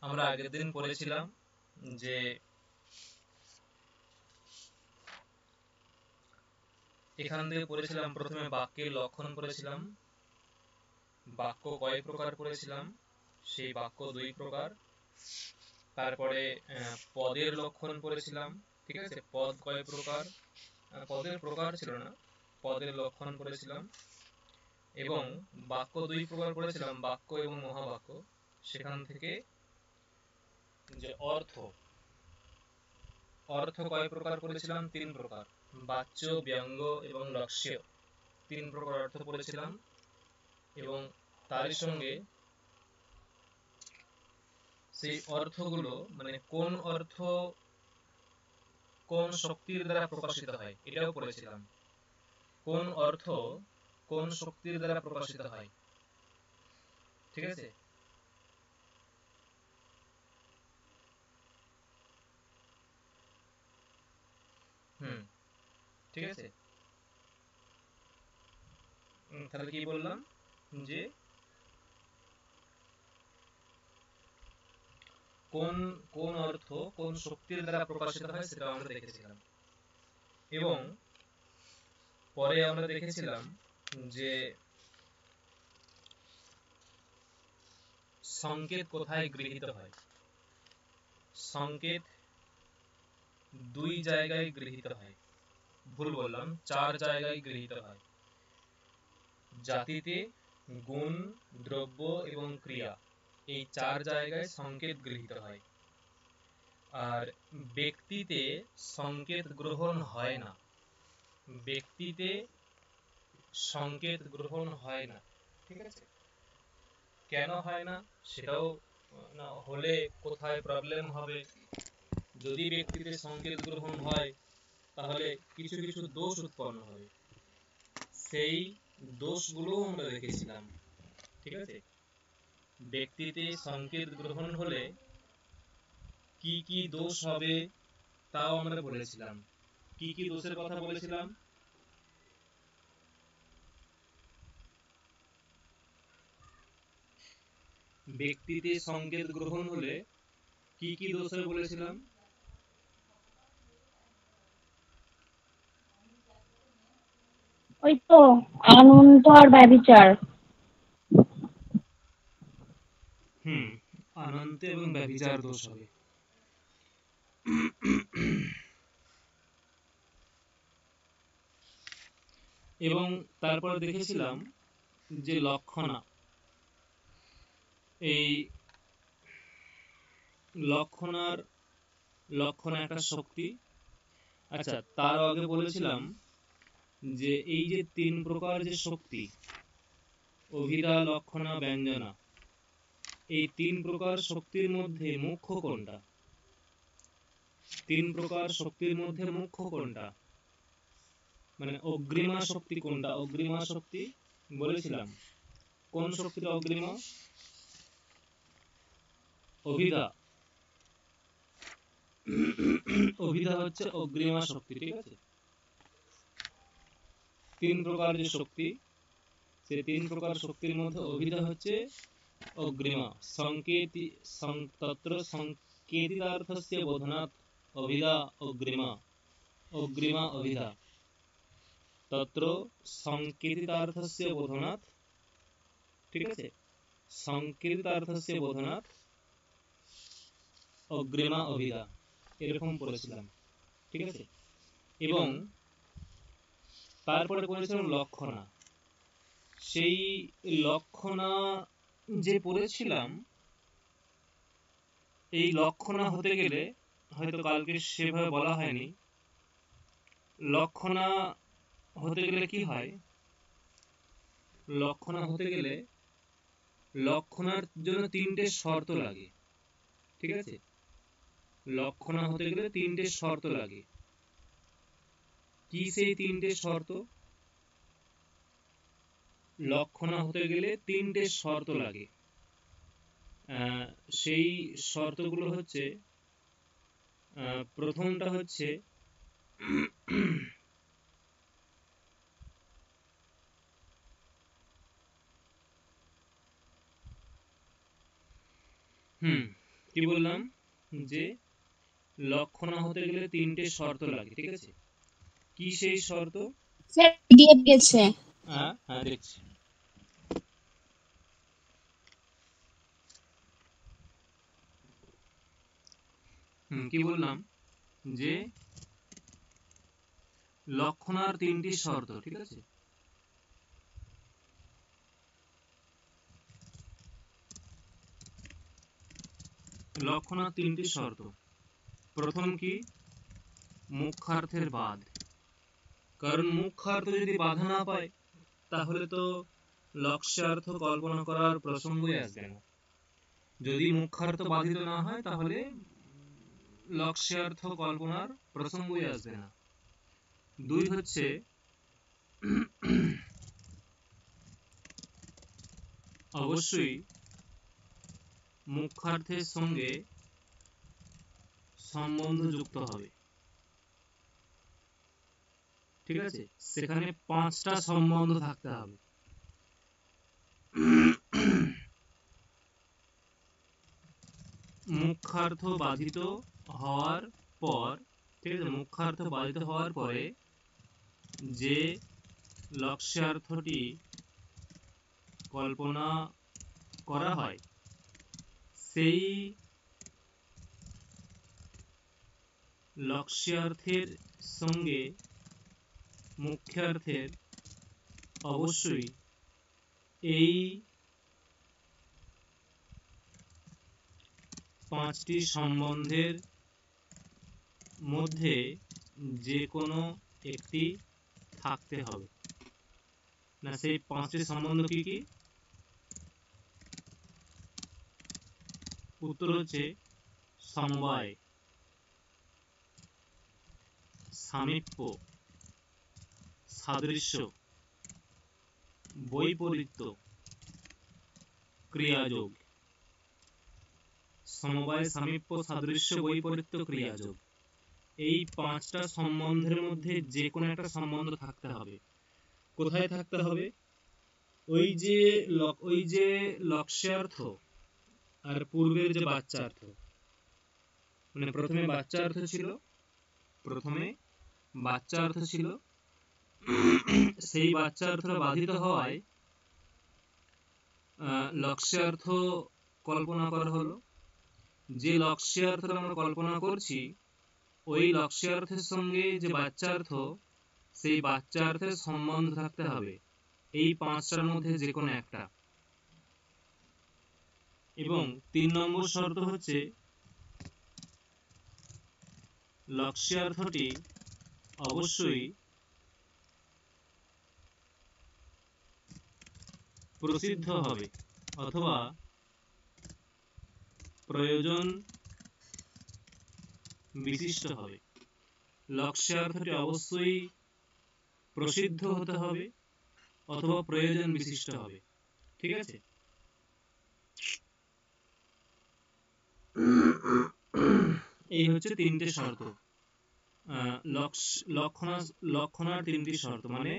আমরা আগের দিন পড়েছিলাম যে এখান থেকে পড়েছিলাম প্রথমে বাক্যের লক্ষণ পড়েছিলাম, বাক্য কয় প্রকার পড়েছিলাম, সেই বাক্য দুই প্রকার। তারপরে পদের লক্ষণ পড়েছিলাম, ঠিক আছে, পদ কয় প্রকার, পদের প্রকার ছিল না, পদের লক্ষণ পড়েছিলাম। এবং বাক্য দুই প্রকার পড়েছিলাম, বাক্য এবং মহাবাক্য। সেখান থেকে যে অর্থ, অর্থ কয় প্রকার পড়েছিলাম, তিন প্রকার, বাচ্য, ব্যঙ্গ এবং লক্ষ্য, তিন প্রকার অর্থ পড়েছিলাম। এবং তারই সঙ্গে সেই অর্থগুলো মানে কোন অর্থ কোন শক্তির দ্বারা প্রকাশিত হয় এটাও পড়েছিলাম। কোন অর্থ কোন শক্তির দ্বারা প্রকাশিত হয়, ঠিক আছে। ঠিক আছে। তাহলে কি বললাম যে কোন কোন অর্থ কোন শক্তির দ্বারা প্রকাশিত হয় সেটা আমরা দেখেছিলাম। এবং পরে আমরা দেখেছিলাম যে সংকেত কোথায় গৃহীত হয়। সংকেত দুই জায়গায় গৃহীত হয়, ভুল বললাম, চার জায়গায় গৃহীত হয়। জাতিতে, গুণ, দ্রব্য এবং ক্রিয়া, এই চার জায়গায় সংকেত গৃহীত হয়। আর ব্যক্তিতে সংকেত গ্রহণ হয় না, ব্যক্তিতে সংকেত গ্রহণ হয় না, ঠিক আছে। কেন হয় না সেটাও না হলে কোথায় প্রবলেম হবে। যদি ব্যক্তিতে সংকেত গ্রহণ হয় তাহলে কিছু কিছু দোষ উৎপন্ন হবে, সেই দোষগুলো আমরা দেখেছিলাম, ঠিক আছে। ব্যক্তিতে সংকেত গ্রহণ হলে কি কি দোষ হবে তাও আমরা বলেছিলাম। কি কি দোষের কথা বলেছিলাম? ব্যক্তিতে সংকেত গ্রহণ হলে কি কি দোষ হয় বলেছিলাম? ওই তো অনন্ত আর ব্যভিচার। অনন্ত এবং ব্যভিচার দোষ হবে। এবং তারপর দেখেছিলাম যে লক্ষণা, এই লক্ষণা একটা শক্তি। আচ্ছা, তার আগে বলেছিলাম যে এই যে তিন প্রকার যে শক্তি, অভিধা, লক্ষণা, ব্যঞ্জনা, এই তিন প্রকার শক্তির মধ্যে মুখ্য কোনটা? তিন প্রকার শক্তির মধ্যে মুখ্য কোনটা, মানে অগ্রিমা শক্তি কোনটা? অগ্রিমা শক্তি বলেছিলাম কোন শক্তিটা অগ্রিমা? অভিধা, অভিধা হচ্ছে অগ্রিমা শক্তি, ঠিক আছে। তিন প্রকার যে শক্তি, সেই তিন প্রকার শক্তির মধ্যে অভিধা হচ্ছে অগ্রিমা। সংকেতি তত্র সংকেতিতার্থস্য বোধনাৎ অভিধা অগ্রিমা, অগ্রিমা অভিধা, তত্র সংকেতিতার্থস্য বোধনাৎ, ঠিক আছে, সংকেতিতার্থস্য বোধনাৎ অগ্রিমা অভিধা, এরকম পড়েছিলাম, ঠিক আছে। এবং তারপরে পড়েছিলাম লক্ষণা। সেই লক্ষণা যে পড়েছিলাম, এই লক্ষণা হতে গেলে, হয়তো কালকে সেভাবে বলা হয়নি, লক্ষণা হতে গেলে কি হয়, লক্ষণা হতে গেলে লক্ষণার জন্য তিনটে শর্ত লাগে, ঠিক আছে। লক্ষণা হতে গেলে তিনটে শর্ত লাগে। কি সেই তিনটে শর্ত? লক্ষণা হতে গেলে তিনটে শর্ত লাগে। সেই শর্তগুলো হচ্ছে, প্রথমটা হচ্ছে কি বললাম যে লক্ষণা হতে গেলে তিনটে শর্ত লাগে, ঠিক আছে? কি সেই শর্ত? স্যার পিডিএফ গেছে। হ্যাঁ হ্যাঁ দেখছি। কি বললাম যে লক্ষণার তিনটি শর্ত, ঠিক আছে? লক্ষণার তিনটি শর্ত। প্রথম কি? মুখ্যার্থের বাদ। কারণ মুখ্যার্থ যদি বাধা না পায় তাহলে তো লক্ষ্যার্থ কল্পনা করার প্রসঙ্গই আসবে না। যদি মুখ্যার্থ বাধিত না হয় তাহলে লক্ষ্যার্থ কল্পনার প্রসঙ্গই আসবে না। দুই হচ্ছে অবশ্যই মুখ্যার্থের সঙ্গে সম্বন্ধ যুক্ত হবে, ঠিক আছে? সেখানে 5টা সম্বন্ধ থাকতে হবে। মুখ্যার্থ বাধিত হওয়ার পর, ঠিক আছে, মুখ্যার্থ বাধিত হওয়ার পরে যে লক্ষ্যার্থটি কল্পনা করা হয় সেই লক্ষ্যার্থের সঙ্গে মুখ্যার্থের অবশ্যই এই 5টি সম্বন্ধের মধ্যে যে কোনো একটি থাকতে হবে। না, সেই 5টি সম্বন্ধ কি কি? উত্তর হচ্ছে সমবায়, সামীপ্য, সাদৃশ্য, বৈপরীত্য, ক্রিয়াযোগ। সমবায়, সামীপ্য, সাদৃশ্য, বৈপরীত্য, ক্রিয়াযোগ, এই 5টা সম্বন্ধের মধ্যে যে কোনো একটা সম্বন্ধ থাকতে হবে। কোথায় থাকতে হবে? ওই যে লক্ষ্যার্থ আর পূর্বের যে বাচ্চার্থ, মানে প্রথমে বাচ্চার্থ ছিল, সেই বাচ্চার্থ বাধিত হওয়ায় লক্ষ্যার্থ কল্পনা করা হলো। যে লক্ষ্যার্থটা আমরা কল্পনা করছি ওই লক্ষ্যার্থের সঙ্গে যে বাচ্চার্থ, সেই বাচ্চার্থের সম্বন্ধ থাকতে হবে এই 5টার মধ্যে যে কোনো একটা। এবং 3 নম্বর শর্ত হচ্ছে লক্ষ্যার্থটি অবশ্যই প্রসিদ্ধ হবে অথবা প্রয়োজন বিশিষ্ট হবে। লক্ষ্যার্থটি অবশ্যই প্রসিদ্ধ হতে হবে অথবা প্রয়োজন বিশিষ্ট হবে, ঠিক আছে? এই হচ্ছে 3টে শর্ত। লক্ষণার 3টি শর্ত, মানে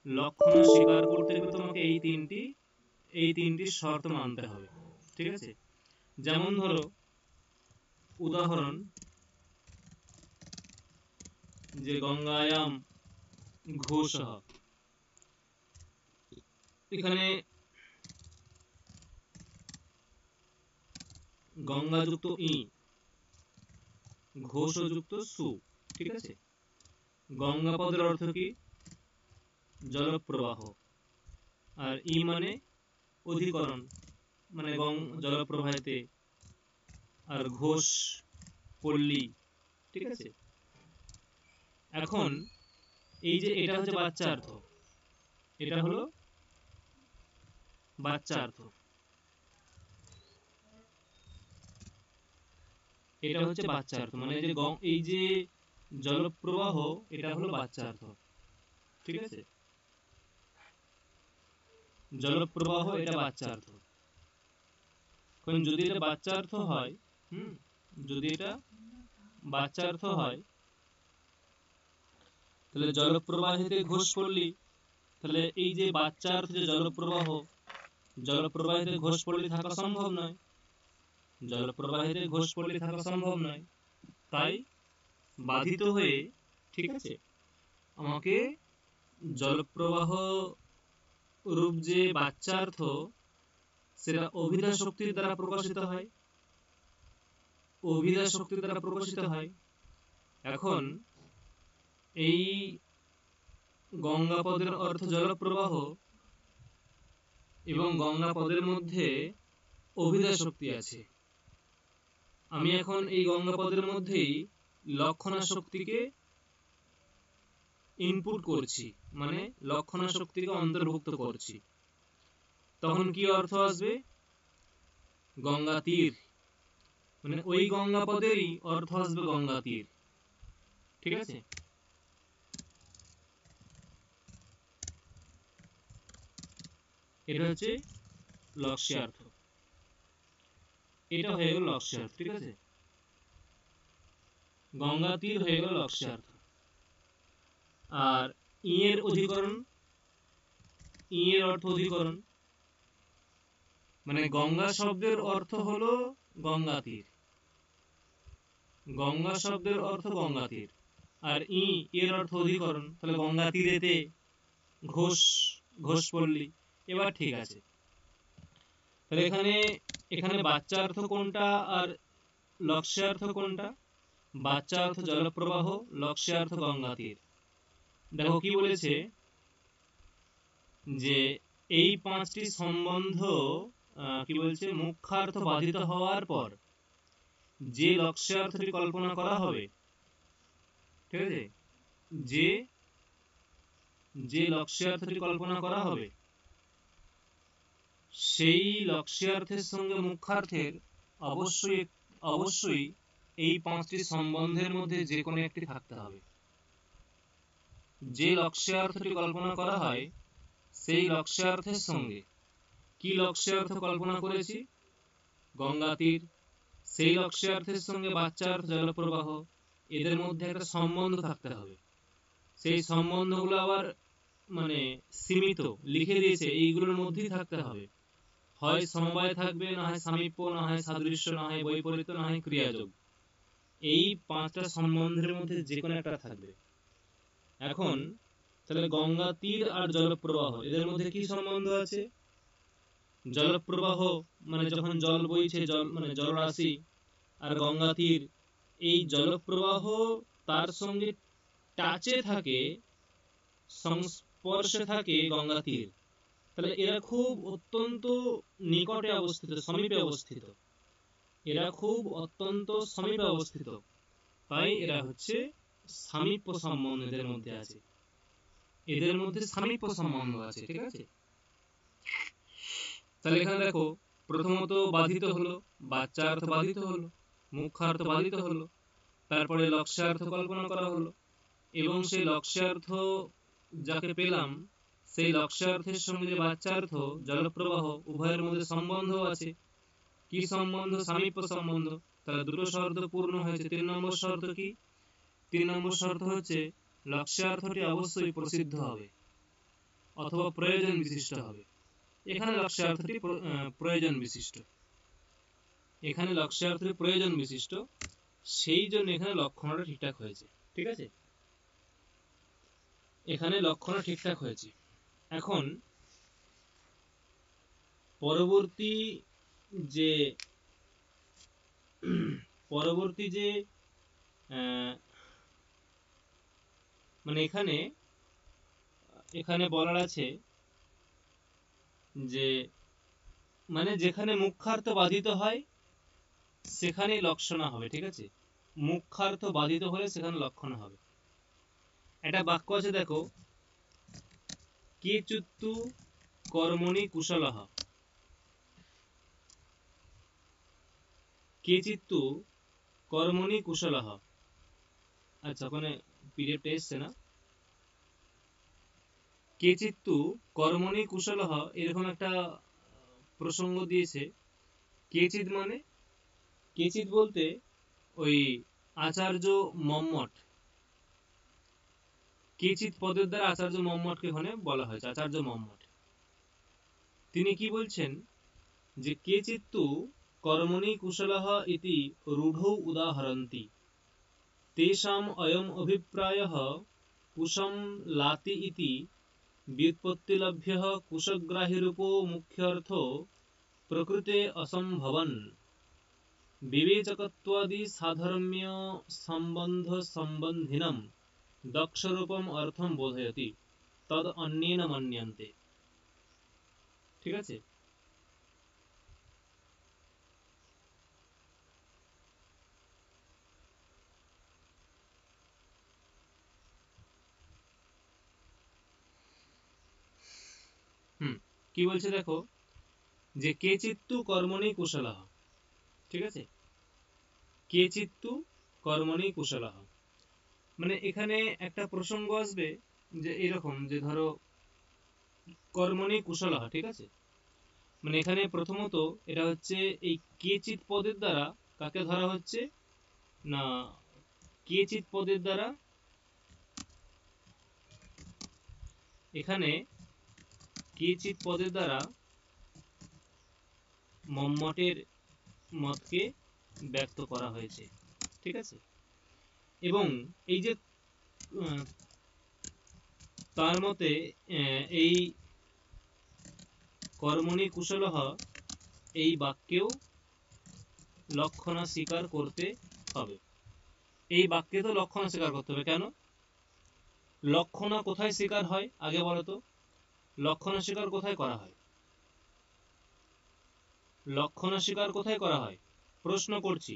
লক্ষণা স্বীকার করতে গেলে তোমাকে এই তিনটি শর্ত মানতে হবে, ঠিক আছে? যেমন ধরো উদাহরণ, যে গঙ্গায়াম ঘোষঃ, এখানে গঙ্গাযুক্ত ই, ঘোষযুক্ত সু, ঠিক আছে? গঙ্গা পদের অর্থ কি? জলপ্রবাহ, আর ই মানে অধিকরণ, মানে জলপ্রবাহিতে, আর ঘোষ পল্লী, ঠিক আছে? এখন এই যে এটা হচ্ছে বাচ্চার্থ, এটা হলো বাচ্চার্থ, এটা হচ্ছে বাচ্চার্থ, মানে যে এই যে জলপ্রবাহ এটা হলো বাচ্চার্থ, ঠিক আছে? জলপ্রবাহ এটা বাচ্চার্থ। কারণ যদি এটা বাচ্চার্থ হয়, যদি এটা বাচ্চার্থ হয় তাহলে জলপ্রবাহিতে ঘোষ পল্লী, তাহলে এই যে বাচ্চার্থ যে জলপ্রবাহিতে ঘোষ পল্লী থাকা সম্ভব নয়। জলপ্রবাহেতে ঘোষপল্লী থাকা সম্ভব নয়, তাই বাধিত হয়ে, ঠিক আছে, আমাকে জলপ্রবাহ রূপ যে বাচ্যার্থ সেটা অভিধা শক্তির দ্বারা প্রকাশিত হয়, অভিধা শক্তির দ্বারা প্রকাশিত হয়। এখন এই গঙ্গাপদের অর্থ জলপ্রবাহ এবং গঙ্গাপদের মধ্যে অভিধা শক্তি আছে। আমি এখন এই গঙ্গাপদের মধ্যেই লক্ষণা শক্তিকে ইনপুট করছি, মানে লক্ষণা শক্তিকে অন্তর্ভুক্ত করছি। তখন কি অর্থ আসবে? গঙ্গা তীর, মানে ওই গঙ্গাপদেরই অর্থ আসবে গঙ্গা তীর। ঠিক আছে, এটা হচ্ছে লক্ষ্যার্থ, এটা হয়ে গেল লক্ষ্যার্থ। ঠিক আছে, গঙ্গা তীর হয়ে গেল লক্ষ্যার্থ। আর ই এর অধিকরণ, ই এর অর্থ অধিকরণ, মানে গঙ্গা শব্দের অর্থ হলো গঙ্গা তীর, গঙ্গা শব্দের অর্থ গঙ্গা তীর, আর ই এর অর্থ অধিকরণ, তাহলে গঙ্গা তীরেতে ঘোষপল্লী। এবার ঠিক আছে, তাহলে এখানে এখানে বাচ্যার্থ কোনটা আর লক্ষ্যার্থ কোনটা? বাচ্যার্থ জলপ্রবাহ, লক্ষ্যার্থ গঙ্গা তীর। দেখো কি বলেছে, যে এই পাঁচটি সম্বন্ধ কি বলছে, মুখ্যার্থ বাধিত হওয়ার পর যে লক্ষ্যার্থটি কল্পনা করা হবে, ঠিক আছে, যে লক্ষ্যার্থটি কল্পনা করা হবে সেই লক্ষ্যার্থের সঙ্গে মুখ্যার্থের অবশ্যই এই পাঁচটি সম্বন্ধের মধ্যে যে কোনো একটি থাকতে হবে। যে লক্ষ্যার্থটি কল্পনা করা হয় সেই লক্ষ্যার্থের সঙ্গে, কি লক্ষ্যার্থ কল্পনা করেছি? গঙ্গা তীর। সেই লক্ষ্যার্থের সঙ্গে বাচ্যার্থ জলপ্রবাহ, এদের মধ্যে একটা সম্বন্ধ থাকতে হবে। সেই সম্বন্ধগুলো আবার মানে সীমিত, লিখে দিয়েছে এইগুলোর মধ্যেই থাকতে হবে। হয় সমবায় থাকবে, না হয় সামীপ্য, না হয় সাদৃশ্য, না হয় বৈপরীত্য, না হয় ক্রিয়াযোগ। এই পাঁচটা সম্বন্ধের মধ্যে যে কোনো একটা থাকবে। এখন তাহলে গঙ্গা তীর আর জলপ্রবাহ এদের মধ্যে কি সম্বন্ধ আছে? জলপ্রবাহ মানে যখন জল বইছে, জল মানে জলরাশি, আর গঙ্গা তীর, এই জলপ্রবাহ তার সঙ্গে টাচে থাকে, সংস্পর্শে থাকে গঙ্গা তীর। তাহলে এরা খুব অত্যন্ত নিকটে অবস্থিত, সমীপে অবস্থিত, এরা খুব অত্যন্ত সমীপে অবস্থিত, তাই এরা হচ্ছে সামীপ্য সম্বন্ধ এদের মধ্যে আছে, এদের মধ্যে সামীপ্য সম্বন্ধ আছে। ঠিক আছে, তাহলে এখানে দেখো প্রথমত বাধিত হলো, বাচ্যার্থ বাধিত হলো, মুখ্যার্থ বাধিত হলো, তারপরে লক্ষ্যার্থ কল্পনা করা হলো, এবং সেই লক্ষ্যার্থ যাকে পেলাম সেই লক্ষ্যার্থের সঙ্গে যে বাচ্যার্থ জলপ্রবাহ উভয়ের মধ্যে সম্বন্ধ আছে। কি সম্বন্ধ? সামীপ্য সম্বন্ধ। তাহলে দুটো শর্ত পূর্ণ হয়েছে। 3 নম্বর শর্ত কি? 3 নম্বর শর্ত হচ্ছে লক্ষ্যার্থটি অবশ্যই প্রসিদ্ধ হবে অথবা প্রয়োজন বিশিষ্ট হবে। এখানে লক্ষ্যার্থটি প্রয়োজন বিশিষ্ট, এখানে লক্ষ্যার্থটি প্রয়োজন বিশিষ্ট, সেই জন্য এখানে লক্ষণটা ঠিকঠাক হয়েছে। ঠিক আছে, এখানে লক্ষণটা ঠিকঠাক হয়েছে। এখন পরবর্তী যে মানে এখানে বলার আছে যে মানে যেখানে মুখ্যার্থ বাধিত হয় সেখানে লক্ষণা হবে। ঠিক আছে, মুখ্যার্থ বাধিত হলে সেখানে লক্ষণা হবে। একটা বাক্য আছে দেখো, কেচিত্তু কর্মণি কুশলঃ, কেচিত্তু কর্মণি কুশলঃ। আচ্ছা, ওখানে পিডিএফটা এসছে না, কেচিত্তু কর্মণি কুশলঃ এরকম একটা প্রসঙ্গ দিয়েছে। কেচিৎ মানে, কেচিৎ বলতে ওই আচার্য মম্মট, কেচিৎ পদের দ্বারা আচার্য মম্মটকে ওখানে বলা হয়েছে, আচার্য মম্মট। তিনি কি বলছেন যে কেচিত্তু कर्मणि कुशलः इति रूढौ उदाहरन्ति तेषाम् अयम् अभिप्रायः कुशं लाति इति व्युत्पत्तिलभ्यः कुशग्राह्यरूपो मुख्यार्थो प्रकृते असम्भवन् विवेचकत्वादि साधर्म्य संबंध संबंधिनम दक्षरूपम अर्थम बोधयति तद अन्येन मन्यन्ते। ঠিক আছে? কি বলছে দেখো, যে কে চিত্তু কর্মণি কুশলঃ, ঠিক আছে, কে চিত্তু কর্মণি কুশলঃ, মানে এখানে একটা প্রসঙ্গ আসবে যে এরকম, যে ধরো কর্মণি কুশলঃ, ঠিক আছে, মানে এখানে প্রথমত এটা হচ্ছে এই কেচিৎ পদের দ্বারা কাকে ধরা হচ্ছে না, কেচিৎ পদের দ্বারা এখানে কেচিৎ পদের দ্বারা মম্মটের মতকে ব্যক্ত করা হয়েছে, ঠিক আছে, এবং এই যে তার মতে এই কর্মণি কুশলঃ এই বাক্যেও লক্ষণা স্বীকার করতে হবে, এই বাক্যে তো লক্ষণা স্বীকার করতে হবে। কেন? লক্ষণা কোথায় স্বীকার হয় আগে বলো তো, লক্ষণা স্বীকার কোথায় করা হয়, লক্ষণা স্বীকার কোথায় করা হয়, প্রশ্ন করছি,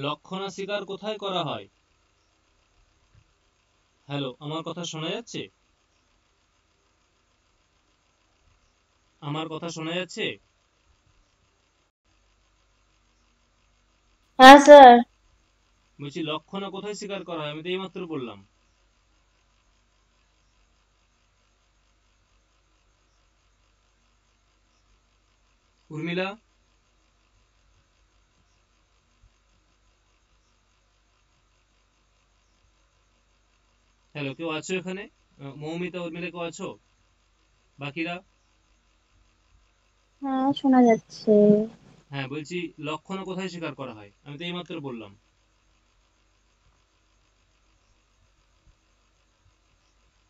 লক্ষণা স্বীকার কোথায় করা হয়? হ্যালো, আমার কথা শোনা যাচ্ছে? আমার কথা শোনা যাচ্ছে? হ্যাঁ স্যার। বলছি লক্ষণা কোথায় স্বীকার করা হয়, আমি তো এইমাত্র বললাম। উর্মিলা, হ্যালো, কেউ আছো এখানে? মৌমিতা, উর্মিলা, কেউ আছো? বাকিরা? হ্যাঁ শোনা যাচ্ছে। হ্যাঁ, বলছি লক্ষণা কোথায় স্বীকার করা হয়, আমি তো এইমাত্র বললাম।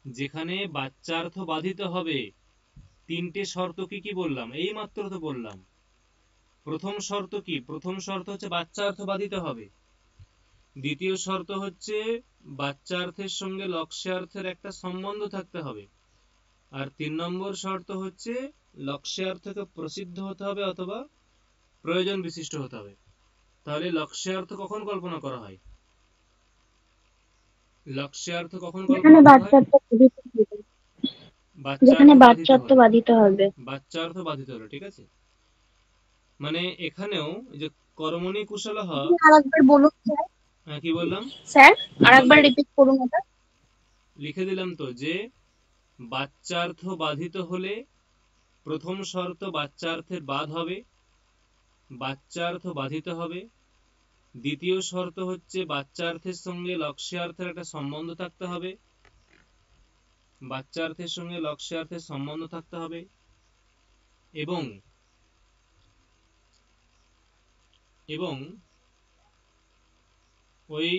যেখানে বাচ্চার্থ বাধিত হবে। তিনটে শর্ত কি কি বললাম, এইমাত্র তো বললাম। প্রথম শর্ত কি? প্রথম শর্ত হচ্ছে বাচ্চার্থ বাধিত হবে। দ্বিতীয় শর্ত হচ্ছে বাচ্চার্থের সঙ্গে লক্ষ্যার্থের একটা সম্বন্ধ থাকতে হবে। আর 3 নম্বর শর্ত হচ্ছে লক্ষ্যার্থকে প্রসিদ্ধ হতে হবে অথবা প্রয়োজন বিশিষ্ট হতে হবে। তাহলে লক্ষ্যার্থ কখন কল্পনা করা হয়? লক্ষ্যার্থ কখন যেখানে কল্পনা করা হয়? বাচ্চার্থ বাধিত হবে। বাচ্চার্থ বাধিত হলো, ঠিক আছে। মানে এখানেও যে কর্মণি কুশলঃ, আরেকবার বলুন স্যার। হ্যাঁ কি বললাম? স্যার আরেকবার বলো, রিপিট করুন ওটা। লিখে দিলাম তো, যে বাচ্চার্থ বাধিত হলে প্রথম শর্ত বাচ্চার্থের বাদ হবে, বাচ্চার্থ বাধিত হবে। দ্বিতীয় শর্ত হচ্ছে বাচ্চার্থের সঙ্গে লক্ষ্যার্থের একটা সম্বন্ধ থাকতে হবে, বাচ্চার্থের সঙ্গে লক্ষ্যার্থের সম্বন্ধ থাকতে হবে, এবং এবং ওই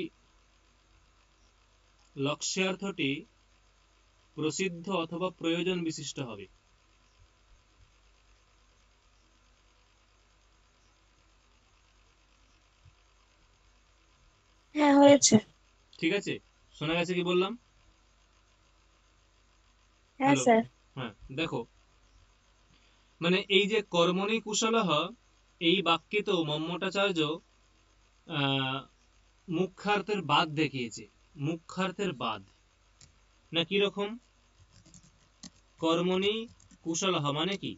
লক্ষ্যার্থটি প্রসিদ্ধ অথবা প্রয়োজন বিশিষ্ট হবে। হ্যাঁ হয়েছে। ঠিক আছে, শোনা গেছে কি বললাম? হ্যাঁ হ্যালো, স্যার। হ্যাঁ দেখো, মানে এই যে কর্মণি কুশলঃ এই বাক্যে তো মম্মটাচার্য মুখ্যার্থের বাদ দেখিয়েছে, মুখ্যার্থের বাদ, না কি রকম? কর্মণি কুশলঃ মানে কি?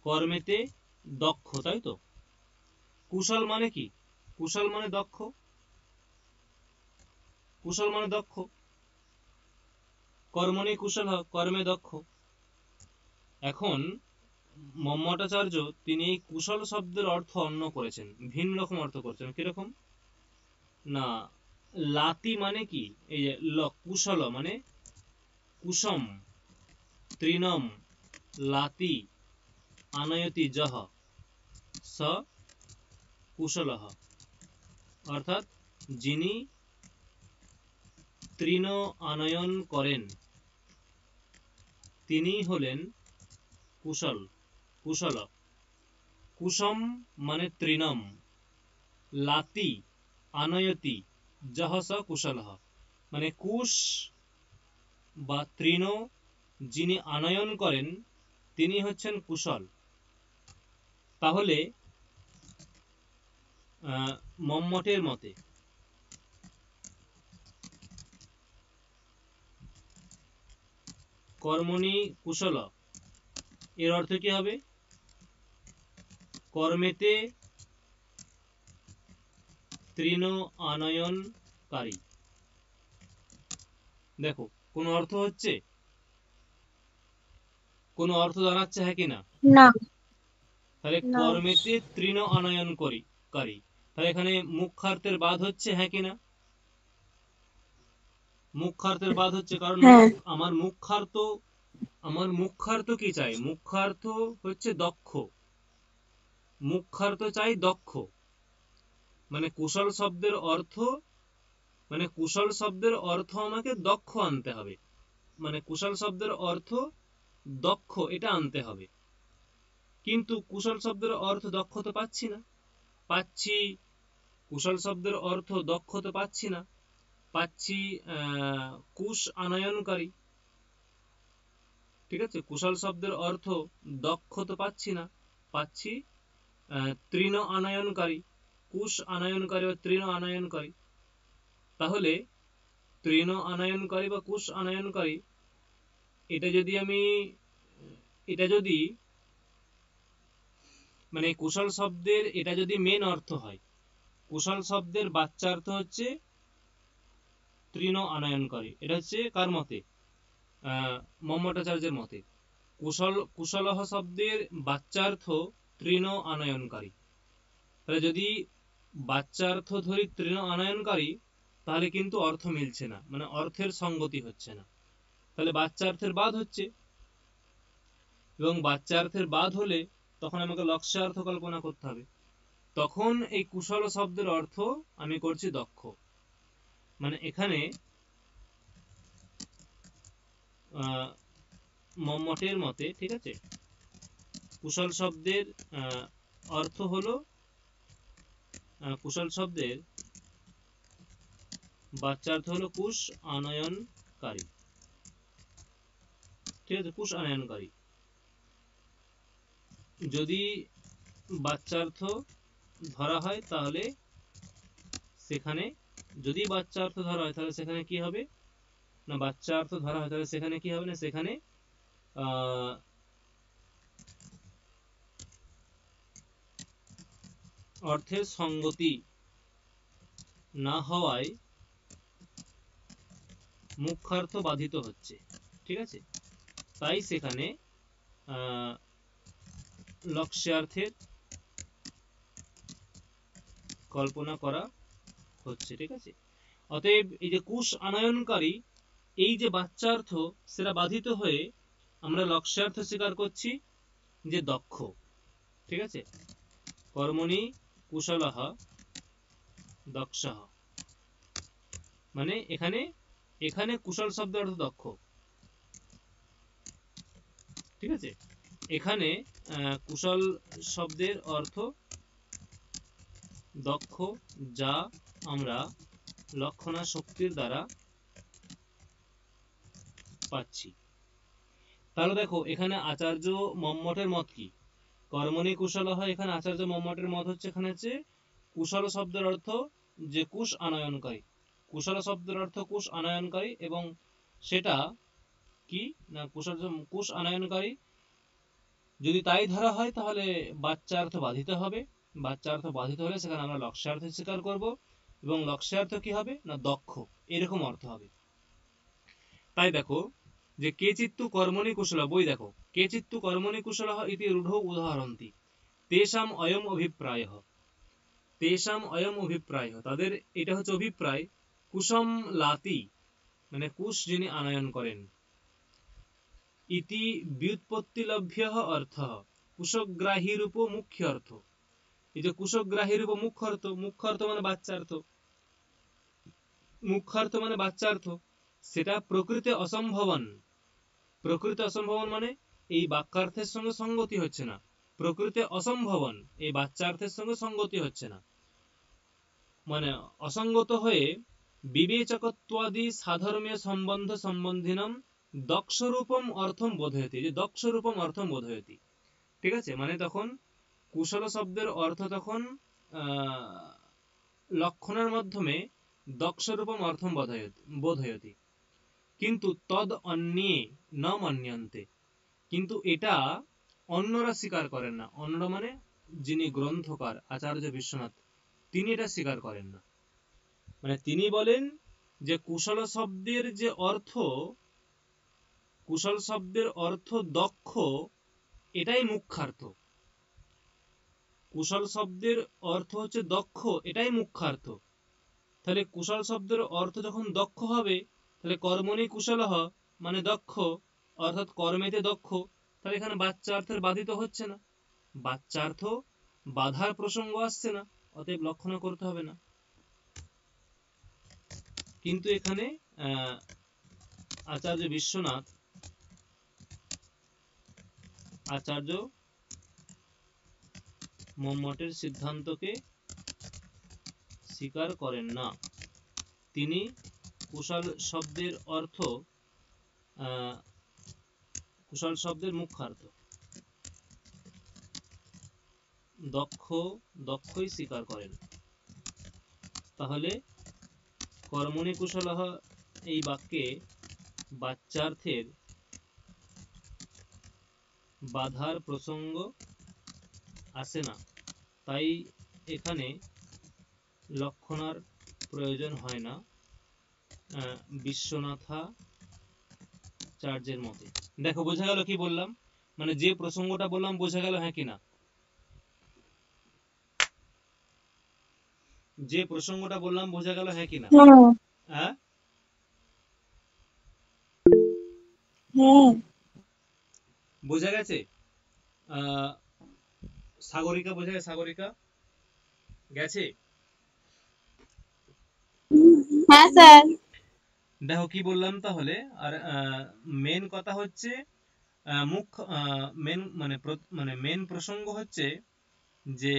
কর্মেতে দক্ষ, তাই তো। কুশল মানে কি? কুশল মানে দক্ষ, কুশল মানে দক্ষ, কর্মণি কুশলঃ কর্মে দক্ষ। এখন মম্মটাচার্য তিনি এই কুশল শব্দের অর্থ অন্য করেছেন, ভিন্ন রকম অর্থ করেছেন। কিরকম না, লাতি মানে কি, এই যে কুশল মানে কুসম, তৃণম, লাতি, আনয়তি যহ স কুশলহ, অর্থাৎ যিনি তৃণ আনয়ন করেন তিনি হলেন কুশল কুশল। কুশম মানে তৃণম, লাতি আনয়তি যহ স কুশলহ, মানে কুশ বা তৃণ যিনি আনয়ন করেন তিনি হচ্ছেন কুশল। তাহলে মম্মটের মতে কর্মণি কুশল এর অর্থ কি হবে? কর্মেতে তৃণ আনয়নকারী। দেখো কোন অর্থ হচ্ছে, কোন অর্থ দাঁড়াচ্ছে হ্যাঁ কিনা? না। তাহলে না। কর্মেতে তৃণ আনয়নকারী, তাহলে এখানে মুখ্যার্থের বাদ হচ্ছে হ্যাঁ কিনা? মুখ্যার্থের বাদ হচ্ছে, কারণ হ্যাঁ। আমার মুখ্যার্থ কি চাই? মুখ্যার্থ হচ্ছে দক্ষ, মুখ্যার্থ চাই দক্ষ, মানে কুশল শব্দের অর্থ, মানে কুশল শব্দের অর্থ আমাকে দক্ষ আনতে হবে, মানে কুশল শব্দের অর্থ দক্ষ এটা আনতে হবে। কিন্তু কুশল শব্দের অর্থ দক্ষ তো পাচ্ছি না, পাচ্ছি কুশল শব্দের অর্থ দক্ষ তো পাচ্ছি না, পাচ্ছি কুশ আনয়নকারী। ঠিক আছে, কুশল শব্দের অর্থ দক্ষ তো পাচ্ছি না, পাচ্ছি তৃণ আনয়নকারী, কুশ আনয়নকারী বা তৃণ আনয়নকারী। তাহলে তৃণ আনয়নকারী বা কুশ আনয়নকারী এটা যদি মানে কুশল শব্দের এটা যদি মেন অর্থ হয়, কুশল শব্দের বাচ্চার্থ হচ্ছে তৃণ আনয়নকারী। এটা হচ্ছে কার মতে? মম্মটাচার্যের মতে কুশলহ শব্দের বাচ্চার্থ তৃণ আনয়নকারী। তাহলে যদি বাচ্চার্থ ধরি তৃণ আনয়নকারী তাহলে কিন্তু অর্থ মিলছে না, মানে অর্থের সঙ্গতি হচ্ছে না। তাহলে বাচ্চার্থের বাদ হচ্ছে, এবং বাচ্চার্থের বাদ হলে তখন আমাকে লক্ষ্যার্থ কল্পনা করতে হবে। তখন এই কুশল শব্দের অর্থ আমি করছি দক্ষ। মানে এখানে মম্মটের মতে, ঠিক আছে, কুশল শব্দের অর্থ হলো, কুশল শব্দের বাচ্চার্থ হলো কুশ আনয়নকারী। ঠিক আছে, কুশ আনয়নকারী। যদি বাচ্চার্থ ধরা হয় তাহলে সেখানে, যদি বাচ্চার্থ ধরা হয় তাহলে সেখানে কি হবে না, বাচ্চার্থ ধরা হয় তাহলে সেখানে কি হবে না, সেখানে অর্থের সঙ্গতি না হওয়ায় মুখ্যার্থ বাধিত হচ্ছে। ঠিক আছে, তাই সেখানে লক্ষ্যার্থের কল্পনা করা হচ্ছে। ঠিক আছে, অতএব এই যে কুশ আনয়নকারী এই যে বাচ্চার্থ সেটা বাধিত হয়ে আমরা লক্ষ্যার্থ স্বীকার করছি যে দক্ষ। ঠিক আছে, কর্মণি কুশলহ দক্ষঃ, মানে এখানে কুশল শব্দের অর্থ দক্ষ। ঠিক আছে, এখানে কুশল শব্দের অর্থ দক্ষ, যা আমরা লক্ষণা শক্তির দ্বারা পাচ্ছি। তাহলে দেখো এখানে আচার্য মম্মটের মত কি? কর্মণি কুশলহ, এখানে আচার্য মম্মটের মত হচ্ছে এখানে হচ্ছে কুশল শব্দের অর্থ যে কুশ আনয়নকারী, কুশল শব্দের অর্থ কুশ আনয়নকারী, এবং সেটা কি না কুশ আনয়নকারী যদি তাই ধরা হয় তাহলে বাচ্চার্থ বাধিত হবে, বাচ্চার্থ বাধিত হলে সেখানে আমরা লক্ষ্যার্থ স্বীকার করব, এবং লক্ষ্যার্থ কি হবে না দক্ষ, এরকম অর্থ হবে। তাই দেখো যে কেচিত্তু কর্মণি কুশল, বই দেখো, কেচিত্তু কর্মণি কুশল ইতি রূঢ় উদাহরন্তি তেষাম অয়ম অভিপ্রায়ঃ, তেষাম অয়ম অভিপ্রায়ঃ, তাদের এটা হচ্ছে অভিপ্রায়, কুশম লাতি মানে কুশ যিনি আনয়ন করেন, ইতি ব্যুৎপত্তিলভ্যঃ অর্থঃ, কুশগ্রাহী রূপ মুখ্য অর্থ। এই যে কুশগ্রাহী রূপ মুখ্য অর্থ মানে বাচ্চার্থ, মুখ্যার্থ মানে বাচ্চার্থ, সেটা প্রকৃতি অসম্ভবন। প্রকৃতি অসম্ভবন মানে এই বাক্যার্থের সঙ্গে সঙ্গতি হচ্ছে না, প্রকৃতি অসম্ভবন এই বাচ্চার্থের সঙ্গে সঙ্গতি হচ্ছে না, মানে অসঙ্গত হয়ে বিবেচকত্বাদি সাধর্মীয় সম্বন্ধ সম্বন্ধিনম দক্ষরূপম অর্থম বোধয়তি, যে দক্ষরূপম অর্থম বোধয়তি। ঠিক আছে, মানে তখন কুশল শব্দের অর্থ তখন লক্ষণের মাধ্যমে দক্ষরূপম অর্থম বোধয়তি, কিন্তু তদ অন্যে ন মন্যন্তে, কিন্তু এটা অন্যরা স্বীকার করেন না। অন্যরা মানে যিনি গ্রন্থকার আচার্য বিশ্বনাথ, তিনি এটা স্বীকার করেন না। মানে তিনি বলেন যে কুশল শব্দের যে অর্থ, কুশল শব্দের অর্থ দক্ষ, এটাই মুখ্যার্থ। কুশল শব্দের অর্থ হচ্ছে দক্ষ, এটাই মুখ্যার্থ। তাহলে কুশল শব্দের অর্থ যখন দক্ষ হবে, তাহলে কর্মণি কুশলহ মানে দক্ষ, অর্থাৎ কর্মেতে দক্ষ, তাহলে এখানে বাচ্চার্থের বাধিত হচ্ছে না, বাচ্চার্থ বাধার প্রসঙ্গ আসছে না, অতএব লক্ষণ করতে হবে না। কিন্তু এখানে আচার্য বিশ্বনাথ, আচার্য মম্মটের সিদ্ধান্তকে স্বীকার করেন না। তিনি কুশল শব্দের অর্থ, কুশল শব্দের মুখ্যার্থ দক্ষই স্বীকার করেন। তাহলে কর্মণি কুশলহ এই বাক্যে বাচ্চার্থের বাধার প্রসঙ্গ আসে না, তাই এখানে লক্ষণার প্রয়োজন হয় না বিশ্বনাথাচার্যের মতে। দেখো বোঝা গেল কি বললাম, মানে যে প্রসঙ্গটা বললাম বোঝা গেল, হ্যাঁ কিনা? যে প্রসঙ্গটা বললাম বোঝা গেল, হ্যাঁ কিনা? হ্যাঁ, বোঝা গেছে? সাগরিকা বোঝা গেছে? সাগরিকা গেছে? হ্যাঁ স্যার। দেখো কি বললাম তাহলে। আর মেন কথা হচ্ছে মেন প্রসঙ্গ হচ্ছে যে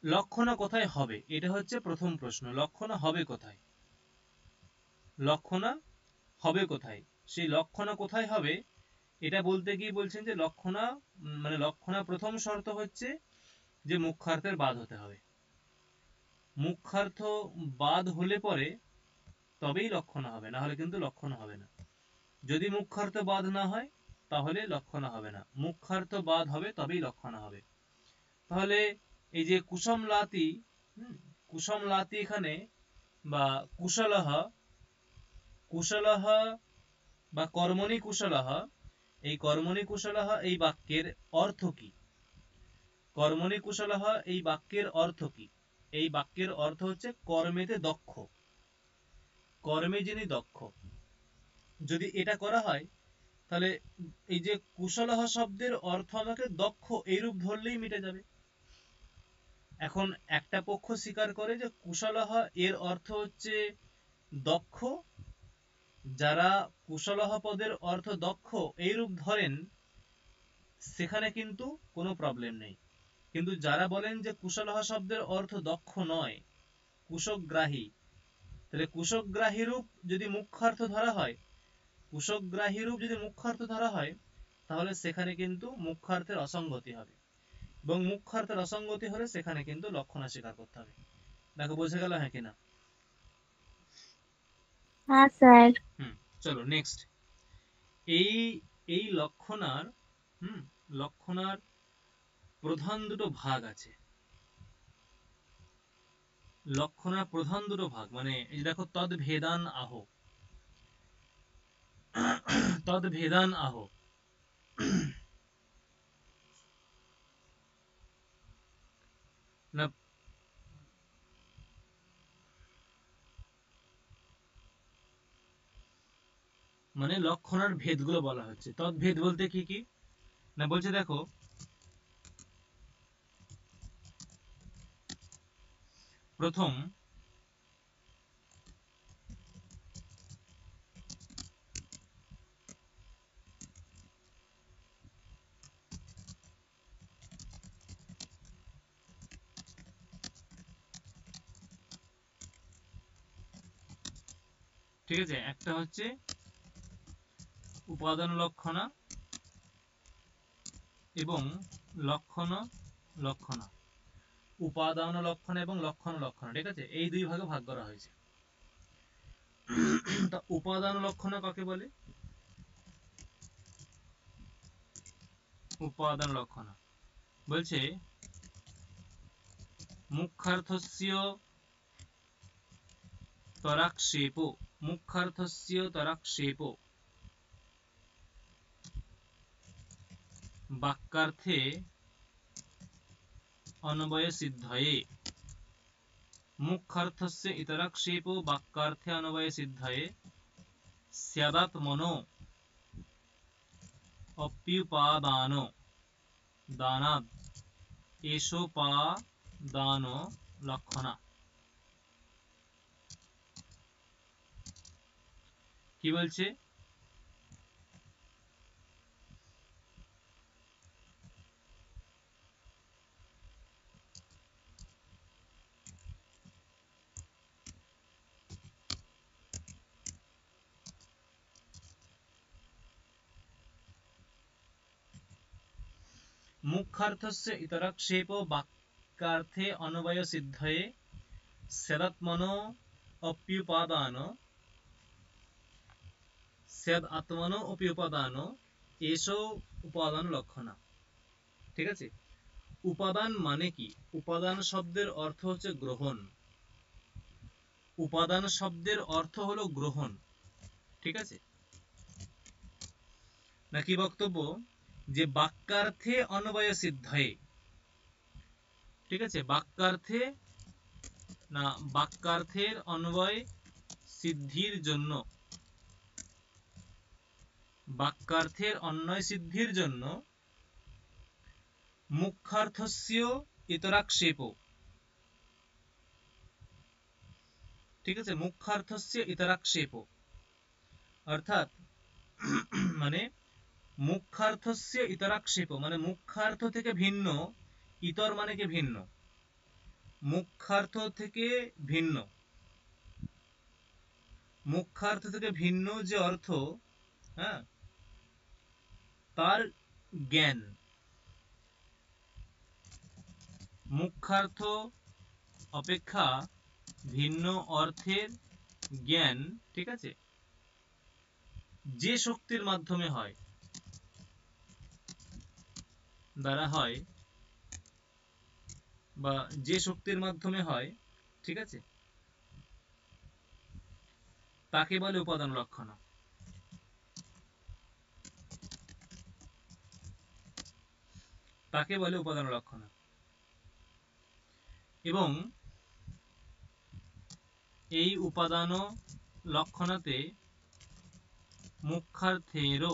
লক্ষণা কোথায় হবে, এটা হচ্ছে প্রথম প্রশ্ন। লক্ষণা হবে কোথায়? লক্ষণা হবে কোথায়? সেই লক্ষণা কোথায় হবে এটা বলতে গিয়ে বলছেন যে লক্ষণা মানে লক্ষণা প্রথম শর্ত হচ্ছে যে মুখ্যার্থের বাদ হতে হবে। মুখ্যার্থ বাদ হলে পরে তবেই লক্ষণা হবে, না হলে কিন্তু লক্ষণা হবে না। যদি মুখ্যার্থ বাদ না হয় তাহলে লক্ষণা হবে না, মুখ্যার্থ বাদ হবে তবেই লক্ষণা হবে। তাহলে এই যে কুসম লাতি, কুসম লাতি এখানে বা কুশলহ, কুশলহ বা কর্মণি কুশলহ, এই কর্মণি কুশলহ এই বাক্যের অর্থ কি? কর্মণি কুশলহ এই বাক্যের অর্থ কি? এই বাক্যের অর্থ হচ্ছে কর্মেতে দক্ষ, কর্মে যিনি দক্ষ। যদি এটা করা হয় তাহলে এই যে কুশলহ শব্দের অর্থ আমাকে দক্ষ এইরূপ ধরলেই মিটে যাবে। এখন একটা পক্ষ স্বীকার করে যে কুশলহ এর অর্থ হচ্ছে দক্ষ, যারা কুশলহ পদের অর্থ দক্ষ এইরূপ ধরেন সেখানে কিন্তু কোনো প্রবলেম নেই। কিন্তু যারা বলেন যে কুশলহ শব্দের অর্থ দক্ষ নয়, কুশগ্রাহী, তাহলে কুশগ্রাহী রূপ যদি মুখ্যার্থ ধরা হয়, কুশগ্রাহী রূপ যদি মুখ্যার্থ ধরা হয় তাহলে সেখানে কিন্তু মুখ্যার্থের অসঙ্গতি হবে, এবং মুখ্যার্থের অসঙ্গতি হলে সেখানে কিন্তু লক্ষণা স্বীকার করতে হবে। দেখো বোঝা গেল, হ্যাঁ কিনা? হ্যাঁ স্যার। চলো নেক্সট। এই এই লক্ষণার লক্ষণার প্রধান দুটো ভাগ আছে। লক্ষণার প্রধান দুটো ভাগ, মানে এই যে দেখো তদ ভেদান আহ, তদ ভেদান আহ, না মানে লক্ষণার ভেদগুলো বলা হচ্ছে। তদ্ভেদ বলতে কি কি না, বলছে দেখো প্রথম ঠিক আছে, একটা হচ্ছে উপাদান লক্ষণা এবং লক্ষণ লক্ষণা, উপাদান লক্ষণ এবং লক্ষণ লক্ষণ, ঠিক আছে, এই দুই ভাগে ভাগ করা হয়েছে। তা উপাদান লক্ষণ কাকে বলে? উপাদান লক্ষণ বলছে মুখ্যার্থস্য তরাক্ষেপ, মুখ্যার্থস্য তরাক্ষেপ বাক্যার্থে অনবয় সিদ্ধয়ে, মুখ্যার্থস্য ইতরাক্ষেপ বাক্যার্থে অনবয় সিদ্ধয়ে স্যাদাত্মনো অপ্যুপাদান দানাদ এষোপাদান লক্ষণা। কি বলছে? মুখ্যার্থস্য ইতরাক্ষেপ বাক্যার্থে অনবয় সিদ্ধয়ে স্যাদাত্মনো অপ্যুপাদান, স্যাদ আত্মনো অপ্যুপাদান এসো উপাদান লক্ষণা। ঠিক আছে, উপাদান মানে কি? উপাদান শব্দের অর্থ হচ্ছে গ্রহণ। উপাদান শব্দের অর্থ হলো গ্রহণ। ঠিক আছে, নাকি বক্তব্য যে বাক্যার্থে অনবয় সিদ্ধয়ে, ঠিক আছে, বাক্যার্থে না, বাক্যার্থের অনবয় সিদ্ধির জন্য, বাক্যার্থের অন্বয় সিদ্ধির জন্য মুখ্যার্থস্য ইতরাক্ষেপ, ঠিক আছে, মুখ্যার্থস্য ইতরাক্ষেপ অর্থাৎ মানে মুখ্যার্থস্য ইতরাক্ষেপ মানে মুখ্যার্থ থেকে ভিন্ন, ইতর মানে কি ভিন্ন, মুখ্যার্থ থেকে ভিন্ন, মুখ্যার্থ থেকে ভিন্ন যে অর্থ, হ্যাঁ, তার জ্ঞান, মুখ্যার্থ অপেক্ষা ভিন্ন অর্থের জ্ঞান, ঠিক আছে, যে শক্তির মাধ্যমে হয়, দ্বারা হয় বা যে শক্তির মাধ্যমে হয়, ঠিক আছে, তাকে বলে উপাদান লক্ষণ। তাকে বলে উপাদান লক্ষণ। এবং এই উপাদান লক্ষণাতে মুখ্যার্থেরও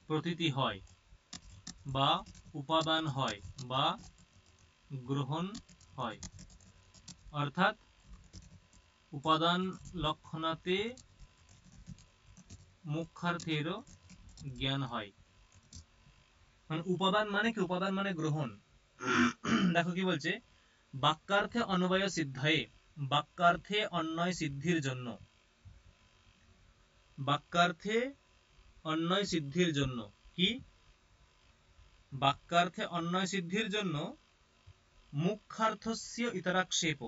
প্রতীতি হয় বা উপাদান হয় বা গ্রহণ হয়, অর্থাৎ উপাদান লক্ষণাতে মুখ্যার্থেরও জ্ঞান হয়। মানে উপাদান মানে কি? উপাদান মানে গ্রহণ। দেখো কি বলছে, বাক্যার্থে অনবয় সিদ্ধয়ে, বাক্যার্থে অন্বয় সিদ্ধির জন্য, বাক্যার্থে অন্বয় সিদ্ধির জন্য কি? বাক্যার্থে অন্বয় সিদ্ধির জন্য মুখ্যার্থস্য ইতরাক্ষেপ,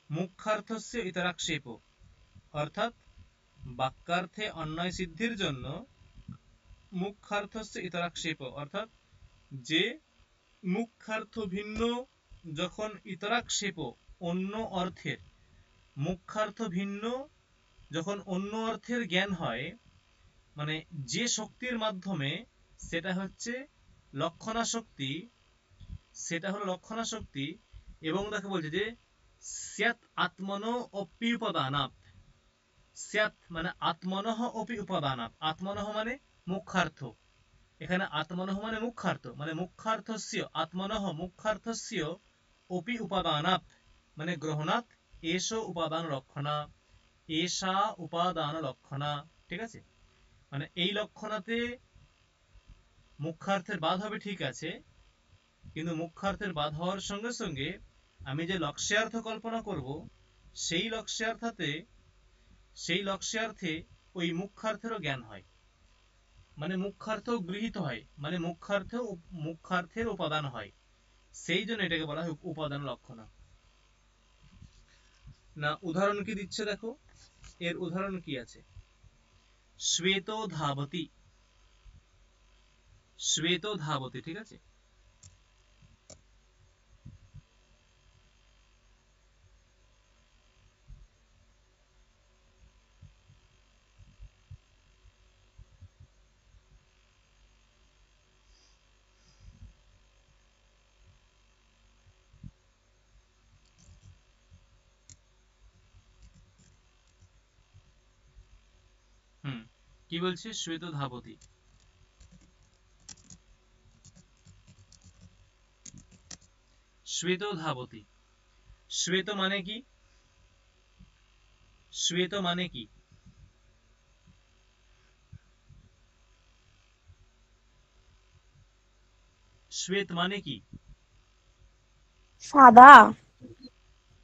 মুখ্যার্থস্য ইতরাক্ষেপ অর্থাৎ বাক্যার্থে অন্বয় সিদ্ধির জন্য মুখ্যার্থস্য ইতরাক্ষেপ অর্থাৎ যে মুখ্যার্থ ভিন্ন যখন ইতরাক্ষেপ অন্য অর্থের, মুখ্যার্থ ভিন্ন যখন অন্য অর্থের জ্ঞান হয়, মানে যে শক্তির মাধ্যমে, সেটা হচ্ছে লক্ষণা শক্তি, সেটা হলো লক্ষণা শক্তি। এবং দেখো বলছে যে স্যাৎ আত্মনো অপি উপাদানাৎ। স্যাৎ মানে আত্মনঃ অপি উপাদানাৎ। আত্মনঃ মানে মুখ্যার্থ, এখানে আত্মনঃ মানে মুখ্যার্থ, মানে মুখ্যার্থস্য আত্মনঃ মুখ্যার্থস্য অপি উপাদানাৎ মানে গ্রহণাৎ এষ উপাদান লক্ষণা, এষা উপাদান লক্ষণা। ঠিক আছে, মানে এই লক্ষণাতে মুখ্যার্থের বাদ হবে, ঠিক আছে, কিন্তু মুখ্যার্থের বাদ হওয়ার সঙ্গে সঙ্গে আমি যে লক্ষ্যার্থ কল্পনা করব সেই লক্ষ্যার্থে ওই মুখ্যার্থেরও জ্ঞান হয়, মানে মুখ্যার্থ গৃহীত হয়, মানে মুখ্যার্থের উপাদান হয়, সেই জন্য এটাকে বলা হয় উপাদান লক্ষণা। না উদাহরণ কি দিচ্ছে দেখো, এর উদাহরণ কি আছে, শ্বেত ধাবতি, শ্বেত ধাবতি, ঠিক আছে। কি বলছে, শ্বেত ধাবতি, শ্বেত ধাবতি। শ্বেত মানে কি, শ্বেত মানে কি, শ্বেত মানে কি, সাদা।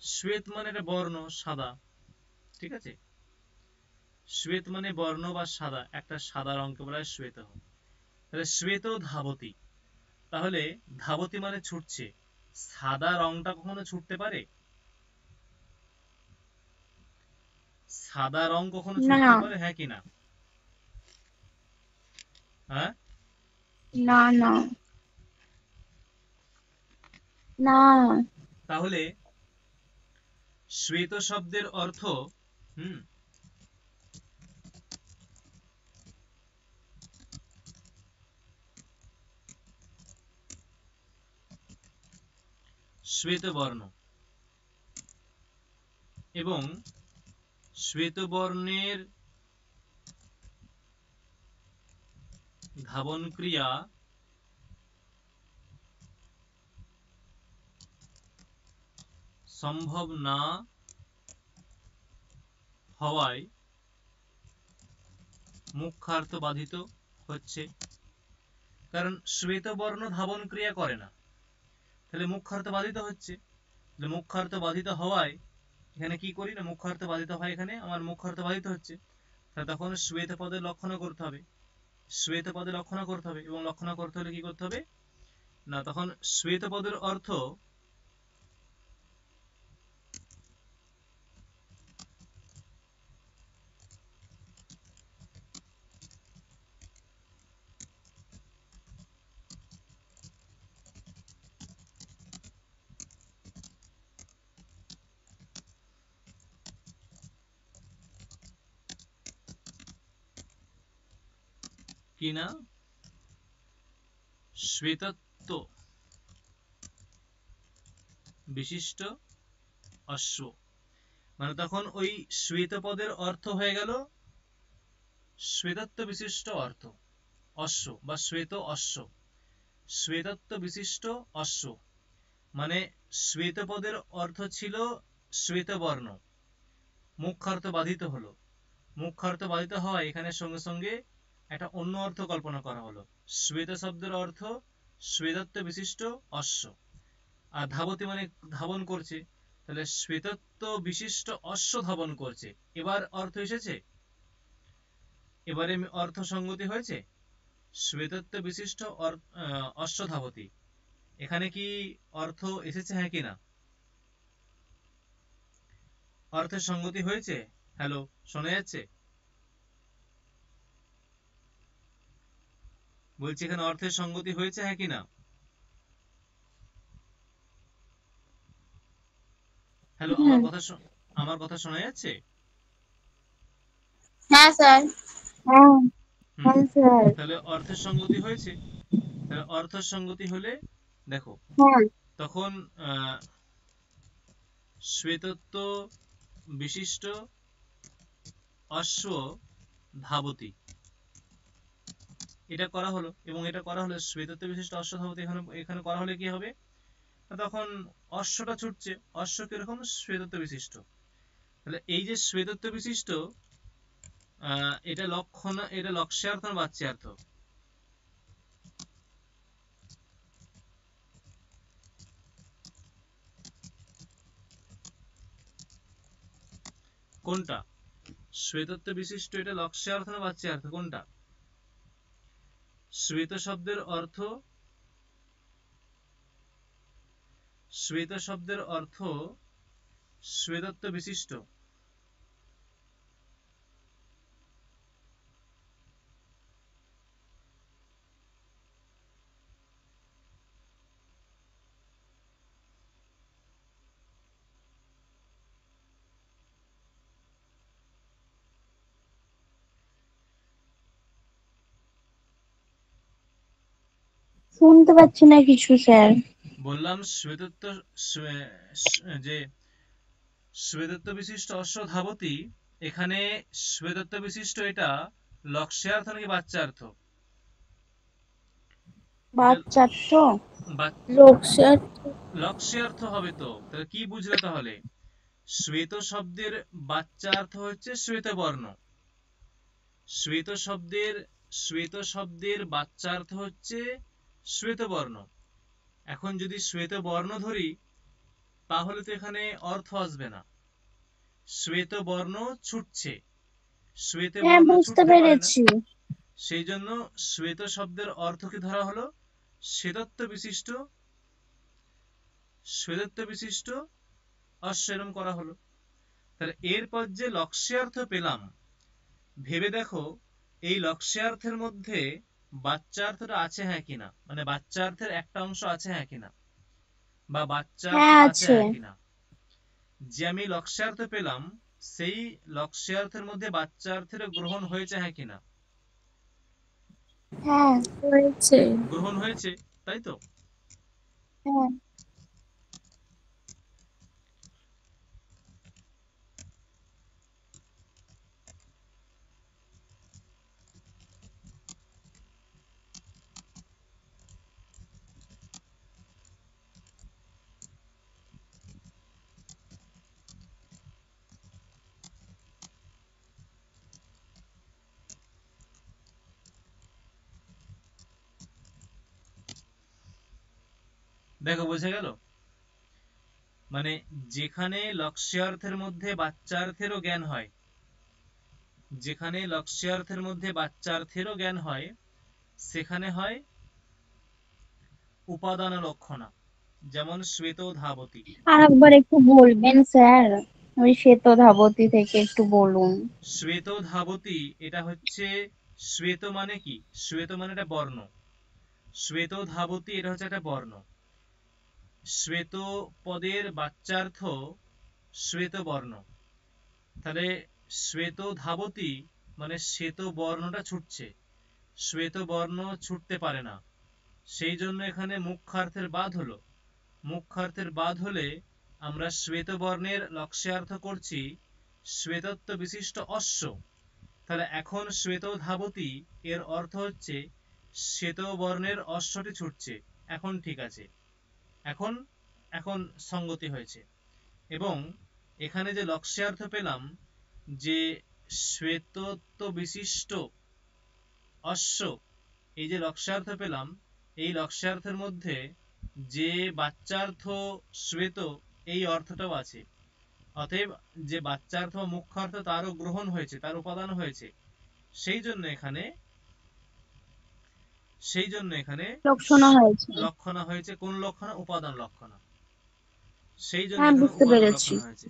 শ্বেত মানে একটা বর্ণ সাদা, ঠিক আছে, শ্বেত মানে বর্ণ বা সাদা, একটা সাদা রঙকে বলা হয় শ্বেত। তাহলে শ্বেত ধাবতি, তাহলে ধাবতি মানে ছুটছে, সাদা রংটা কখনো ছুটতে পারে, সাদা রং কখনো না ছুটতে পারে, হ্যাঁ কি না, হ্যাঁ, না না না। তাহলে শ্বেত শব্দের অর্থ, শ্বেতবর্ণ, এবং শ্বেতবর্ণের ধাবন ক্রিয়া সম্ভব না হওয়ায় মুখ্যার্থ বাধিত হচ্ছে, কারণ শ্বেতবর্ণ ধাবন ক্রিয়া করে না, তাহলে মুখ্যার্থ বাধিত হচ্ছে, তাহলে মুখ্যার্থ বাধিত হওয়ায় এখানে কি করি না, মুখ্যার্থ বাধিত হয়, এখানে আমার মুখ্যার্থ বাধিত হচ্ছে, তাহলে তখন শ্বেত পদের লক্ষণ করতে হবে, শ্বেত পদে লক্ষণ করতে হবে, এবং লক্ষণ করতে হলে কি করতে হবে না, তখন শ্বেত পদের অর্থ কি না, শ্বেতত্ব বিশিষ্ট অশ্ব, মানে তখন ওই শ্বেত পদের অর্থ হয়ে গেল শ্বেতত্ব বিশিষ্ট অর্থ অশ্ব, বা শ্বেত অশ্ব, শ্বেতত্ব বিশিষ্ট অশ্ব, মানে শ্বেত পদের অর্থ ছিল শ্বেতবর্ণ, মুখ্যার্থ বাধিত হলো, মুখ্যার্থ বাধিত হওয়ায় এখানে সঙ্গে সঙ্গে একটা অন্য অর্থ কল্পনা করা হলো, শ্বেত শব্দের অর্থ শ্বেতত্ব বিশিষ্ট অশ্ব, আর ধাবতি মানে ধাবন করছে, তাহলে শ্বেতত্ব বিশিষ্ট অশ্ব ধাবন করছে, এবার অর্থ এসেছে, এবারে অর্থ সঙ্গতি হয়েছে, শ্বেতত্ব বিশিষ্ট অশ্ব ধাবতি, এখানে কি অর্থ এসেছে, হ্যাঁ কি না, অর্থের সঙ্গতি হয়েছে, হ্যালো শোনা যাচ্ছে, বলছি এখানে অর্থের সঙ্গতি হয়েছে, হ্যাঁ কি না, হ্যালো আমার কথা শোনা যাচ্ছে, হ্যাঁ স্যার। হ্যাঁ হ্যাঁ স্যার। তাহলে অর্থের সঙ্গতি হয়েছে, তাহলে অর্থের সঙ্গতি হলে দেখো হ্যাঁ তখন শ্বেতত্ব বিশিষ্ট অশ্ব ধাবতি। এটা করা হলো, এবং এটা করা হলো শ্বেতত্ব বিশিষ্ট অশ্ব ধাবতি। এখানে এখানে করা হলে কি হবে, তখন অশ্বটা ছুটছে, অশ্ব কিরকম, শ্বেতত্ব বিশিষ্ট। তাহলে এই যে শ্বেতত্ব বিশিষ্ট, এটা লক্ষণ, এটা লক্ষ্যার্থ না বাচ্যার্থ? কোনটা? শ্বেতত্ব বিশিষ্ট এটা লক্ষ্যার্থ না বাচ্যার্থ, কোনটা? শ্বেত শব্দের অর্থ, শ্বেত শব্দের অর্থ শ্বেতত্ব বিশিষ্ট। শুনতে পাচ্ছি না কিছু স্যার। বললাম শ্বেতত্ব, যে শ্বেতত্ব বিশিষ্ট অশ্ব ধাবতি, এখানে শ্বেতত্ব বিশিষ্ট এটা লক্ষ্যার্থ নাকি বাচ্যার্থ? এটা বাচ্চার্থ, বা- লোকসার্থ। লক্ষ্যার্থ হবে তো। তাহলে কি বুঝলে তাহলে? শ্বেত শব্দের বাচ্যার্থ হচ্ছে শ্বেতবর্ণ। শ্বেত শব্দের, শ্বেত শব্দের বাচ্যার্থ হচ্ছে শ্বেতবর্ণ। এখন যদি শ্বেতবর্ণ ধরি, তাহলে তো এখানে অর্থ আসবে না। শ্বেতবর্ণ ছুটছে, হ্যাঁ, শ্বেতবর্ণ বুঝতে ছুটতে পারে না। পেরেছি। সেই জন্য শ্বেত শব্দের অর্থ কি ধরা হলো, শ্বেতত্ব বিশিষ্ট, শ্বেতত্ব বিশিষ্ট অশ্ব, এরম করা হলো। তাহলে এরপর যে লক্ষ্যার্থ পেলাম, ভেবে দেখো এই লক্ষ্যার্থের মধ্যে বাচ্যার্থটা আছে হ্যাঁ কিনা, মানে বাচ্যার্থের একটা অংশ আছে হ্যাঁ কিনা, বা হ্যাঁ, বাচ্যার্থটা আছে আছে। হ্যাঁ কিনা। যে আমি লক্ষ্যার্থ পেলাম, সেই লক্ষ্যার্থের মধ্যে বাচ্যার্থের গ্রহণ হয়েছে হ্যাঁ কিনা? হ্যাঁ, হয়েছে। গ্রহণ হয়েছে, তাই তো? হ্যাঁ। দেখো বোঝা গেল? মানে যেখানে লক্ষ্যার্থের মধ্যে বাচ্যার্থেরও জ্ঞান হয়, যেখানে লক্ষ্যার্থের মধ্যে বাচ্যার্থেরও জ্ঞান হয়, সেখানে হয় উপাদান লক্ষণা। যেমন শ্বেত ধাবতী। আর একবার একটু বলবেন স্যার, ওই শ্বেত ধাবতী থেকে একটু বলুন। শ্বেত ধাবতী এটা হচ্ছে, শ্বেত মানে কি, শ্বেত মানে এটা বর্ণ। শ্বেত ধাবতী এটা হচ্ছে একটা বর্ণ। শ্বেত পদের বাচ্যার্থ শ্বেত বর্ণ। তাহলে শ্বেত ধাবতী মানে শ্বেত বর্ণটা ছুটছে, শ্বেত বর্ণ ছুটতে পারে না। সেই জন্য এখানে মুখ্যার্থের বাদ হলো। মুখ্যার্থের বাদ হলে আমরা শ্বেত বর্ণের লক্ষ্যার্থ করছি শ্বেতত্ব বিশিষ্ট অশ্ব। তাহলে এখন শ্বেত ধাবতী এর অর্থ হচ্ছে শ্বেত বর্ণের অশ্বটি ছুটছে। এখন ঠিক আছে, এখন এখন সঙ্গতি হয়েছে। এবং এখানে যে লক্ষ্যার্থ পেলাম, যে শ্বেতত্ব বিশিষ্ট অশ্ব, এই যে লক্ষ্যার্থ পেলাম, এই লক্ষ্যার্থের মধ্যে যে বাচ্যার্থ শ্বেত, এই অর্থটাও আছে। অতএব যে বাচ্যার্থ বা মুখ্যার্থ তারও গ্রহণ হয়েছে, তার উপাদান হয়েছে। সেই জন্য এখানে, সেই জন্য এখানে লক্ষণা হয়েছে। লক্ষণা হয়েছে। কোন লক্ষণা? উপাদান লক্ষণা। সেই জন্য হ্যাঁ, এখানে বুঝতে উপাদান পেরেছি। লক্ষণা হয়েছে।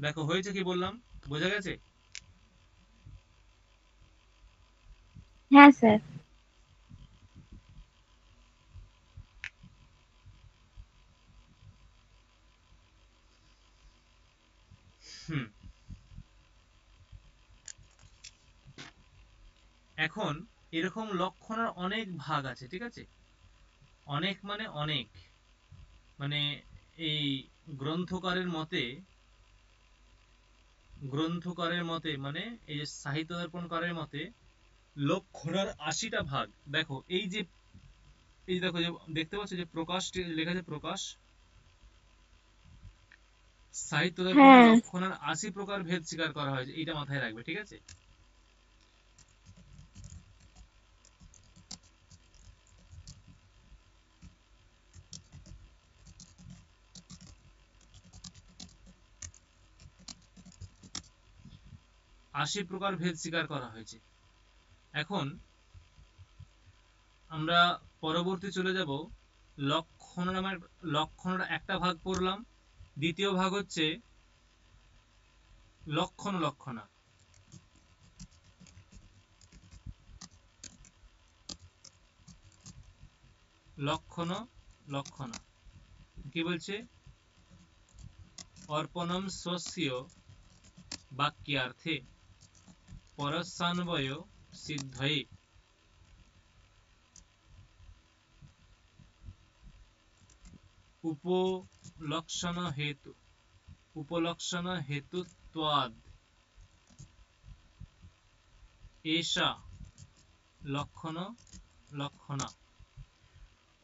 দেখো হয়েছে কি বললাম, বোঝা গেছে? হ্যাঁ স্যার। হুম। এখন এরকম লক্ষণের অনেক ভাগ আছে, ঠিক আছে? অনেক মানে অনেক, মানে এই গ্রন্থকারের মতে মানে এই যে সাহিত্য দর্পণকারের মতে লক্ষণার 80টা ভাগ। দেখো এই যে দেখো যে দেখতে পাচ্ছ যে প্রকাশ লেখা আছে প্রকাশ, সাহিত্য দর্পণে হ্যাঁ লক্ষণার 80 প্রকার ভেদ স্বীকার করা হয়েছে, এটা মাথায় রাখবে, ঠিক আছে? 80 প্রকার ভেদ স্বীকার করা হয়েছে। এখন আমরা পরবর্তী চলে যাব লক্ষণের একটা ভাগ পড়লাম, দ্বিতীয় ভাগ হচ্ছে লক্ষণা। লক্ষণা কি বলছে? অর্পণম স্বস্য বাক্যার্থে পরস্যান্বয় সিদ্ধয়ে উপলক্ষণ হেতুত্বাদ এষা লক্ষণা।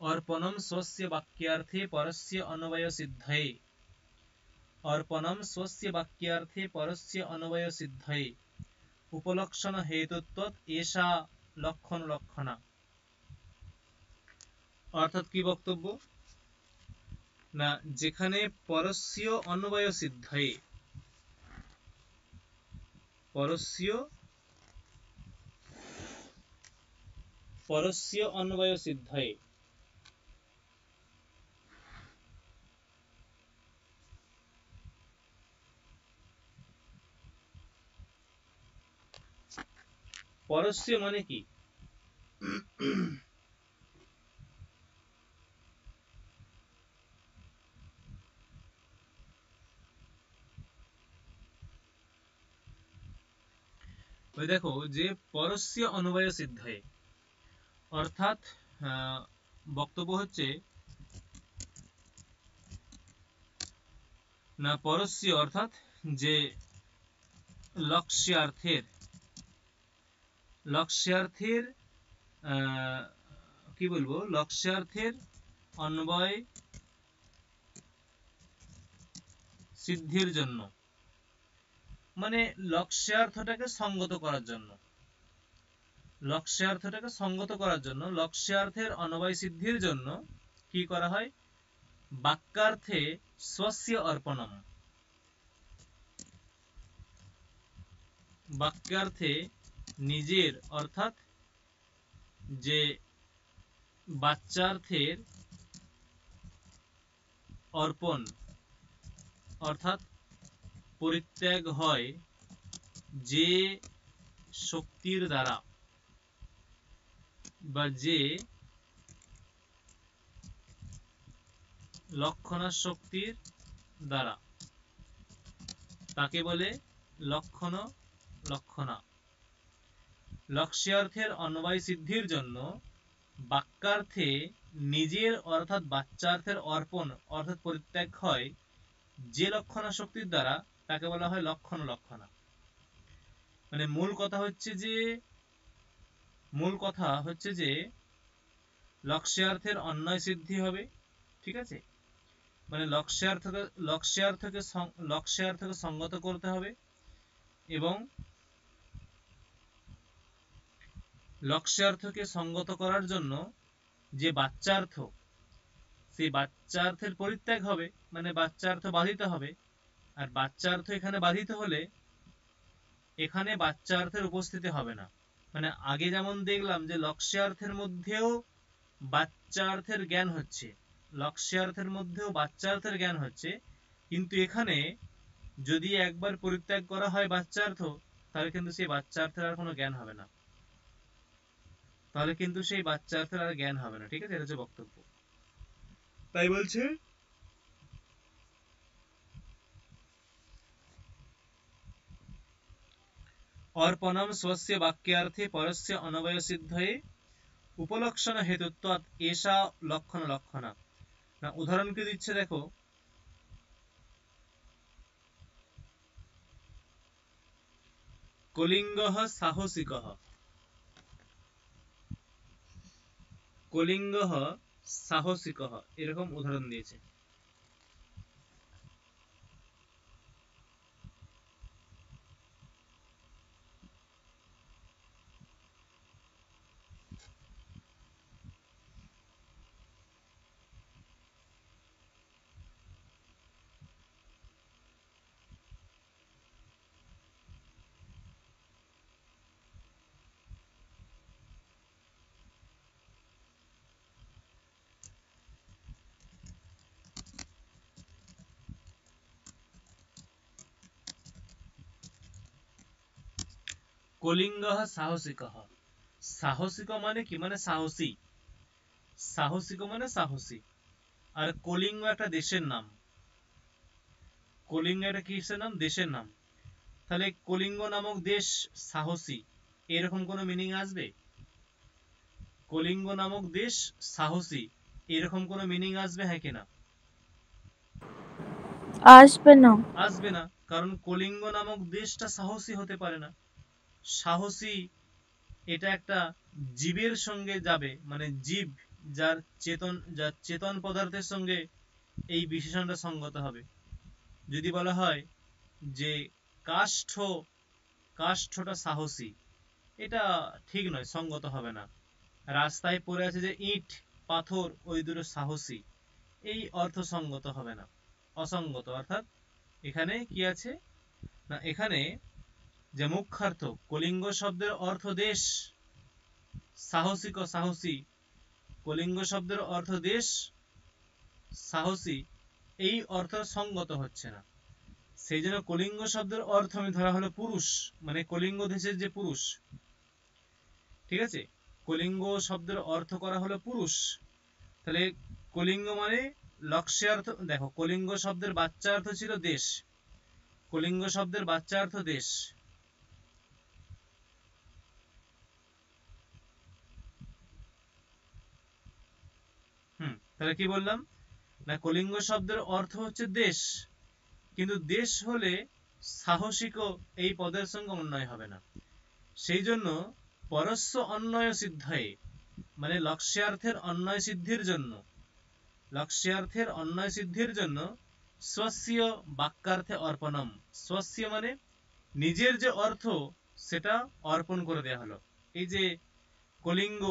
অর্পণম স্বস্য বাক্যার্থে পরস্য অন্বয় সিদ্ধয়ে উপলক্ষণ হেতুত্বাদ এষা লক্ষণা। অর্থাৎ কি বক্তব্য না, যেখানে পরস্য অন্বয় সিদ্ধয়ে, পরস্য অন্বয় সিদ্ধয়ে পরস্য মানে কি? ওই দেখো যে পরস্য অন্বয় সিদ্ধয়ে, অর্থাৎ বক্তব্য হচ্ছে না পরস্য অর্থাৎ যে লক্ষ্যার্থের কি বলবো, লক্ষ্যার্থের অন্বয় সিদ্ধির জন্য, মানে লক্ষ্যার্থটাকে সঙ্গত করার জন্য, লক্ষ্যার্থের অন্বয় সিদ্ধির জন্য কি করা হয়? বাক্যার্থে স্বস্য অর্পণম, বাক্যার্থে নিজের অর্থাৎ যে বাচ্চার্থের অর্পণ অর্থাৎ পরিত্যাগ হয় যে শক্তির দ্বারা বা যে লক্ষণা শক্তির দ্বারা, তাকে বলে লক্ষণা। লক্ষ্যার্থের অন্বয় সিদ্ধির জন্য বাক্যার্থে নিজের অর্থাৎ বাচ্চার্থের অর্পণ অর্থাৎ পরিত্যাগ হয় যে লক্ষণা শক্তির দ্বারা, তাকে বলা হয় লক্ষণা। মানে মূল কথা হচ্ছে যে লক্ষ্যার্থের অন্বয় সিদ্ধি হবে, ঠিক আছে? মানে লক্ষ্যার্থকে সঙ্গত করতে হবে, এবং লক্ষ্যার্থকে সঙ্গত করার জন্য যে বাচ্চার্থ, সেই বাচ্চার্থের পরিত্যাগ হবে, মানে বাচ্চার্থ বাধিত হবে। আর বাচ্চার্থ এখানে বাধিত হলে এখানে বাচ্চার্থের উপস্থিতি হবে না। মানে আগে যেমন দেখলাম যে লক্ষ্যার্থের মধ্যেও বাচ্চার্থের জ্ঞান হচ্ছে, কিন্তু এখানে যদি একবার পরিত্যাগ করা হয় বাচ্চার্থ, তাহলে কিন্তু সেই বাচ্চার্থের আর কোনো জ্ঞান হবে না, ঠিক আছে? এটা হচ্ছে বক্তব্য। তাই বলছে অর্পণম স্বস্য বাক্যার্থে পরস্য অন্বয় সিদ্ধয়ে উপলক্ষণ হেতুত্বাৎ এষা লক্ষণা। না উদাহরণ কি দিচ্ছে দেখো, কলিঙ্গঃ সাহসিকঃ, কলিঙ্গঃ সাহসিকঃ, এরকম উদাহরণ দিয়েছে। কলিঙ্গঃ সাহসিকঃ, সাহসিক মানে কি, মানে সাহসী, সাহসিক মানে সাহসী। আর কলিঙ্গ একটা দেশের নাম, কলিঙ্গ একটা কিসের নাম, দেশের নাম। তাহলে কলিঙ্গ নামক দেশ সাহসী, এরকম কোনো মিনিং আসবে? কলিঙ্গ নামক দেশ সাহসী, এরকম কোনো মিনিং আসবে, হ্যাঁ কিনা? আসবে না। আসবে না, কারণ কলিঙ্গ নামক দেশটা সাহসী হতে পারে না। সাহসী এটা একটা জীবের সঙ্গে যাবে, মানে জীব যার চেতন পদার্থের সঙ্গে এই বিশেষণটা সঙ্গত হবে। যদি বলা হয় যে কাষ্ঠটা সাহসী, এটা ঠিক নয়, সঙ্গত হবে না। রাস্তায় পড়ে আছে যে ইট পাথর, ওই দুটো সাহসী, এই অর্থ সঙ্গত হবে না, অসঙ্গত। অর্থাৎ এখানে কি আছে না, এখানে যে মুখ্যার্থ, কলিঙ্গ শব্দের অর্থ দেশ, সাহসিক ও সাহসী, কলিঙ্গ শব্দের অর্থ দেশ সাহসী, এই অর্থ সঙ্গত হচ্ছে না। সেই জন্য কলিঙ্গ শব্দের অর্থ আমি ধরা হলো পুরুষ, মানে কলিঙ্গ দেশের যে পুরুষ, ঠিক আছে, কলিঙ্গ শব্দের অর্থ করা হলো পুরুষ। তাহলে কলিঙ্গ মানে লক্ষ্যার্থ, দেখো কলিঙ্গ শব্দের বাচ্চা অর্থ ছিল দেশ, কলিঙ্গ শব্দের বাচ্চা অর্থ দেশ। তাহলে কি বললাম না, কলিঙ্গ শব্দের অর্থ হচ্ছে দেশ, কিন্তু দেশ হলে সাহসিকও এই পদের সঙ্গে অন্যয় হবে না। সেই জন্য পরস্য অন্যয় সিদ্ধায়ে, মানে লক্ষ্যার্থের অন্যয় সিদ্ধির জন্য, লক্ষ্যার্থের অন্যয় সিদ্ধির জন্য স্বস্য বাক্যার্থে অর্পণম, স্বস্য মানে নিজের যে অর্থ সেটা অর্পণ করে দেয়া হলো। এই যে কলিঙ্গ,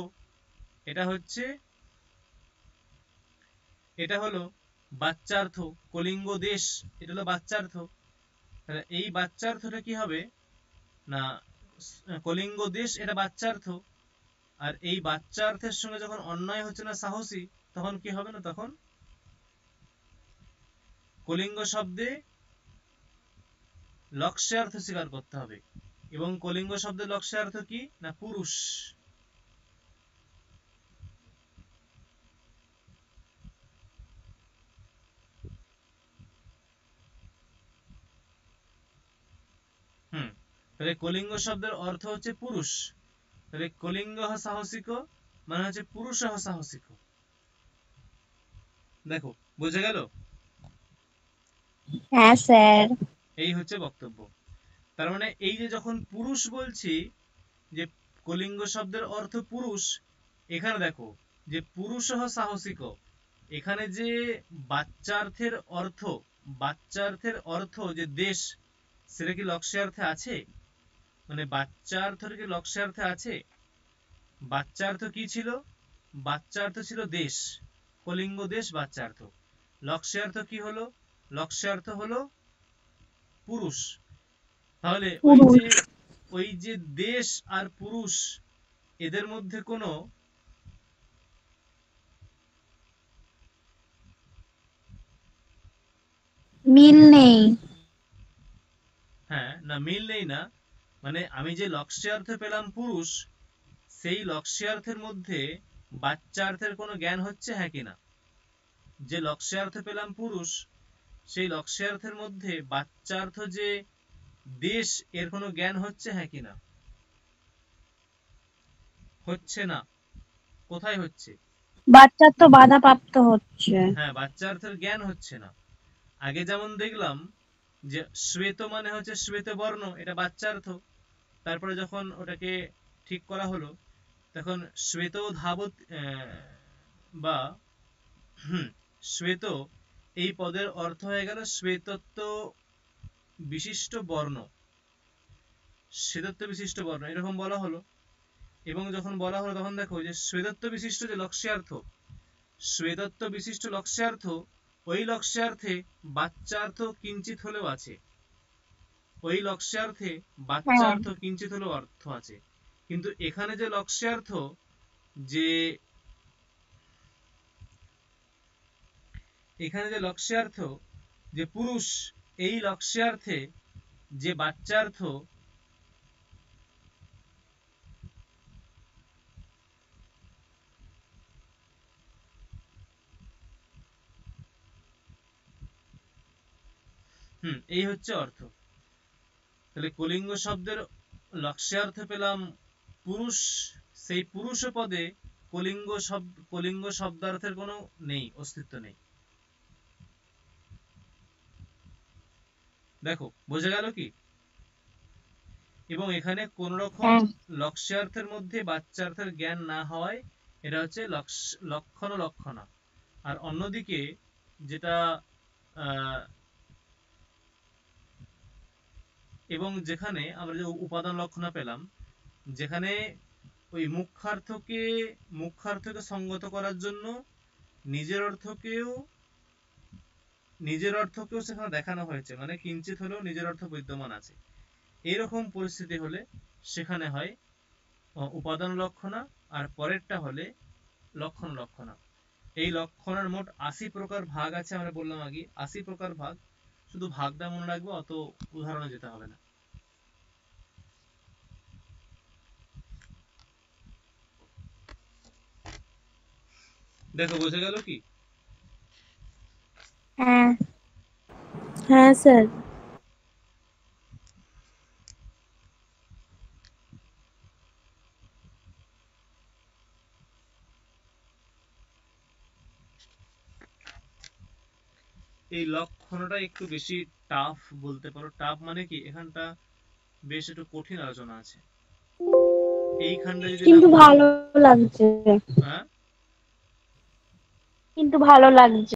এটা হলো বাচ্চার্থ, কলিঙ্গ দেশ এটা হলো বাচ্চার্থ। তাহলে এই বাচ্চার্থটা কি হবে না, কলিঙ্গ দেশ এটা বাচ্চার্থ, আর এই বাচ্চার্থের সঙ্গে যখন অন্যায় হচ্ছে না সাহসী, তখন কি হবে না, তখন কলিঙ্গ শব্দে লক্ষ্যার্থ স্বীকার করতে হবে। এবং কলিঙ্গ শব্দের লক্ষ্যার্থ কি না, পুরুষ। তাহলে কলিঙ্গ শব্দের অর্থ হচ্ছে পুরুষ, তাহলে কলিঙ্গ সাহসিক মানে হচ্ছে পুরুষ সাহসিক। দেখো বুঝে গেল? হ্যাঁ স্যার। এই হচ্ছে বক্তব্য। তার মানে এই যে যখন পুরুষ বলছি, যে কলিঙ্গ শব্দের অর্থ পুরুষ, এখানে দেখো যে পুরুষ সাহসিক, এখানে যে বাচ্চার্থের অর্থ যে দেশ, সেটা কি লক্ষ্যার্থে আছে? মানে বাচ্চার্থটা কি লক্ষ্যার্থে আছে? বাচ্চার্থ কি ছিল? বাচ্চার্থ ছিল দেশ, কলিঙ্গ দেশ বাচ্চার্থ। লক্ষ্যার্থ কি হলো? লক্ষ্যার্থ হলো পুরুষ। তাহলে ওই যে দেশ আর পুরুষ, এদের মধ্যে কোনো মিল নেই। হ্যাঁ না, মিল নেই না, মানে আমি যে লক্ষ্যার্থ পেলাম পুরুষ, সেই লক্ষ্যার্থের মধ্যে বাচ্চার্থের কোনো জ্ঞান হচ্ছে, হ্যাঁ কিনা? যে লক্ষ্যার্থ পেলাম পুরুষ, সেই লক্ষ্যার্থের মধ্যে বাচ্চার্থ যে দেশ, এর কোনো জ্ঞান হচ্ছে, হ্যাঁ কিনা? হচ্ছে না। কোথায় হচ্ছে? বাচ্চার তো বাধাপ্রাপ্ত হচ্ছে। হ্যাঁ, বাচ্চার্থের জ্ঞান হচ্ছে না। আগে যেমন দেখলাম যে শ্বেত মানে হচ্ছে শ্বেত বর্ণ, এটা বাচ্চার্থ, তারপরে যখন ওটাকে ঠিক করা হলো তখন শ্বেত ধাবত বা শ্বেত এই পদের অর্থ হয়ে গেল শ্বেতত্ব বিশিষ্ট বর্ণ, শ্বেতত্ব বিশিষ্ট বর্ণ এরকম বলা হলো। এবং যখন বলা হলো তখন দেখো যে শ্বেতত্ব বিশিষ্ট যে লক্ষ্যার্থ, শ্বেতত্ব বিশিষ্ট লক্ষ্যার্থ, ওই লক্ষ্যার্থে বাচ্চার্থ কিঞ্চিত হলেও আছে, ওই লক্ষ্যার্থে হ্যাঁ বাচ্চার্থ কিঞ্চিত হলেও অর্থ আছে। কিন্তু এখানে যে লক্ষ্যার্থ, যে এখানে যে লক্ষ্যার্থ যে পুরুষ, এই লক্ষ্যার্থে যে বাচ্চার্থ, এই হচ্ছে অর্থ। তাহলে কলিঙ্গ শব্দের লক্ষ্যার্থ পেলাম পুরুষ, সেই পুরুষ পদে কলিঙ্গ শব্দার্থের কোনো নেই, অস্তিত্ব নেই। দেখো বোঝা গেল কি? এবং এখানে কোন রকম হ্যাঁ লক্ষ্যার্থের মধ্যে বাচ্চার্থের জ্ঞান না হওয়ায় এটা হচ্ছে লক্ষণ ও লক্ষণা। আর অন্যদিকে যেটা এবং যেখানে আমরা যে উপাদান লক্ষণা পেলাম, যেখানে ওই মুখ্যার্থকে সঙ্গত করার জন্য নিজের অর্থকেও সেখানে দেখানো হয়েছে, মানে কিঞ্চিত হলেও নিজের অর্থ বিদ্যমান আছে। এরকম পরিস্থিতি হলে সেখানে হয় উপাদান লক্ষণা, আর পরেরটা হলে লক্ষণ লক্ষণা। এই লক্ষণের মোট ৮০ প্রকার ভাগ আছে, আমরা বললাম আগে ৮০ প্রকার ভাগ। শুধু ভাগটা মনে রাখবো, অত উদাহরণে যেতে হবে না। দেখো বোঝা গেল কি? হ্যাঁ হ্যাঁ স্যার। এই লক্ষণটা একটু বেশি টাফ বলতে পারো। টাফ মানে কি, এখানটা বেশ একটু কঠিন আলোচনা আছে। এইখানটা যদি না কিন্তু বুঝো, ভালো লাগছে, হ্যাঁ কিন্তু ভালো লাগছে।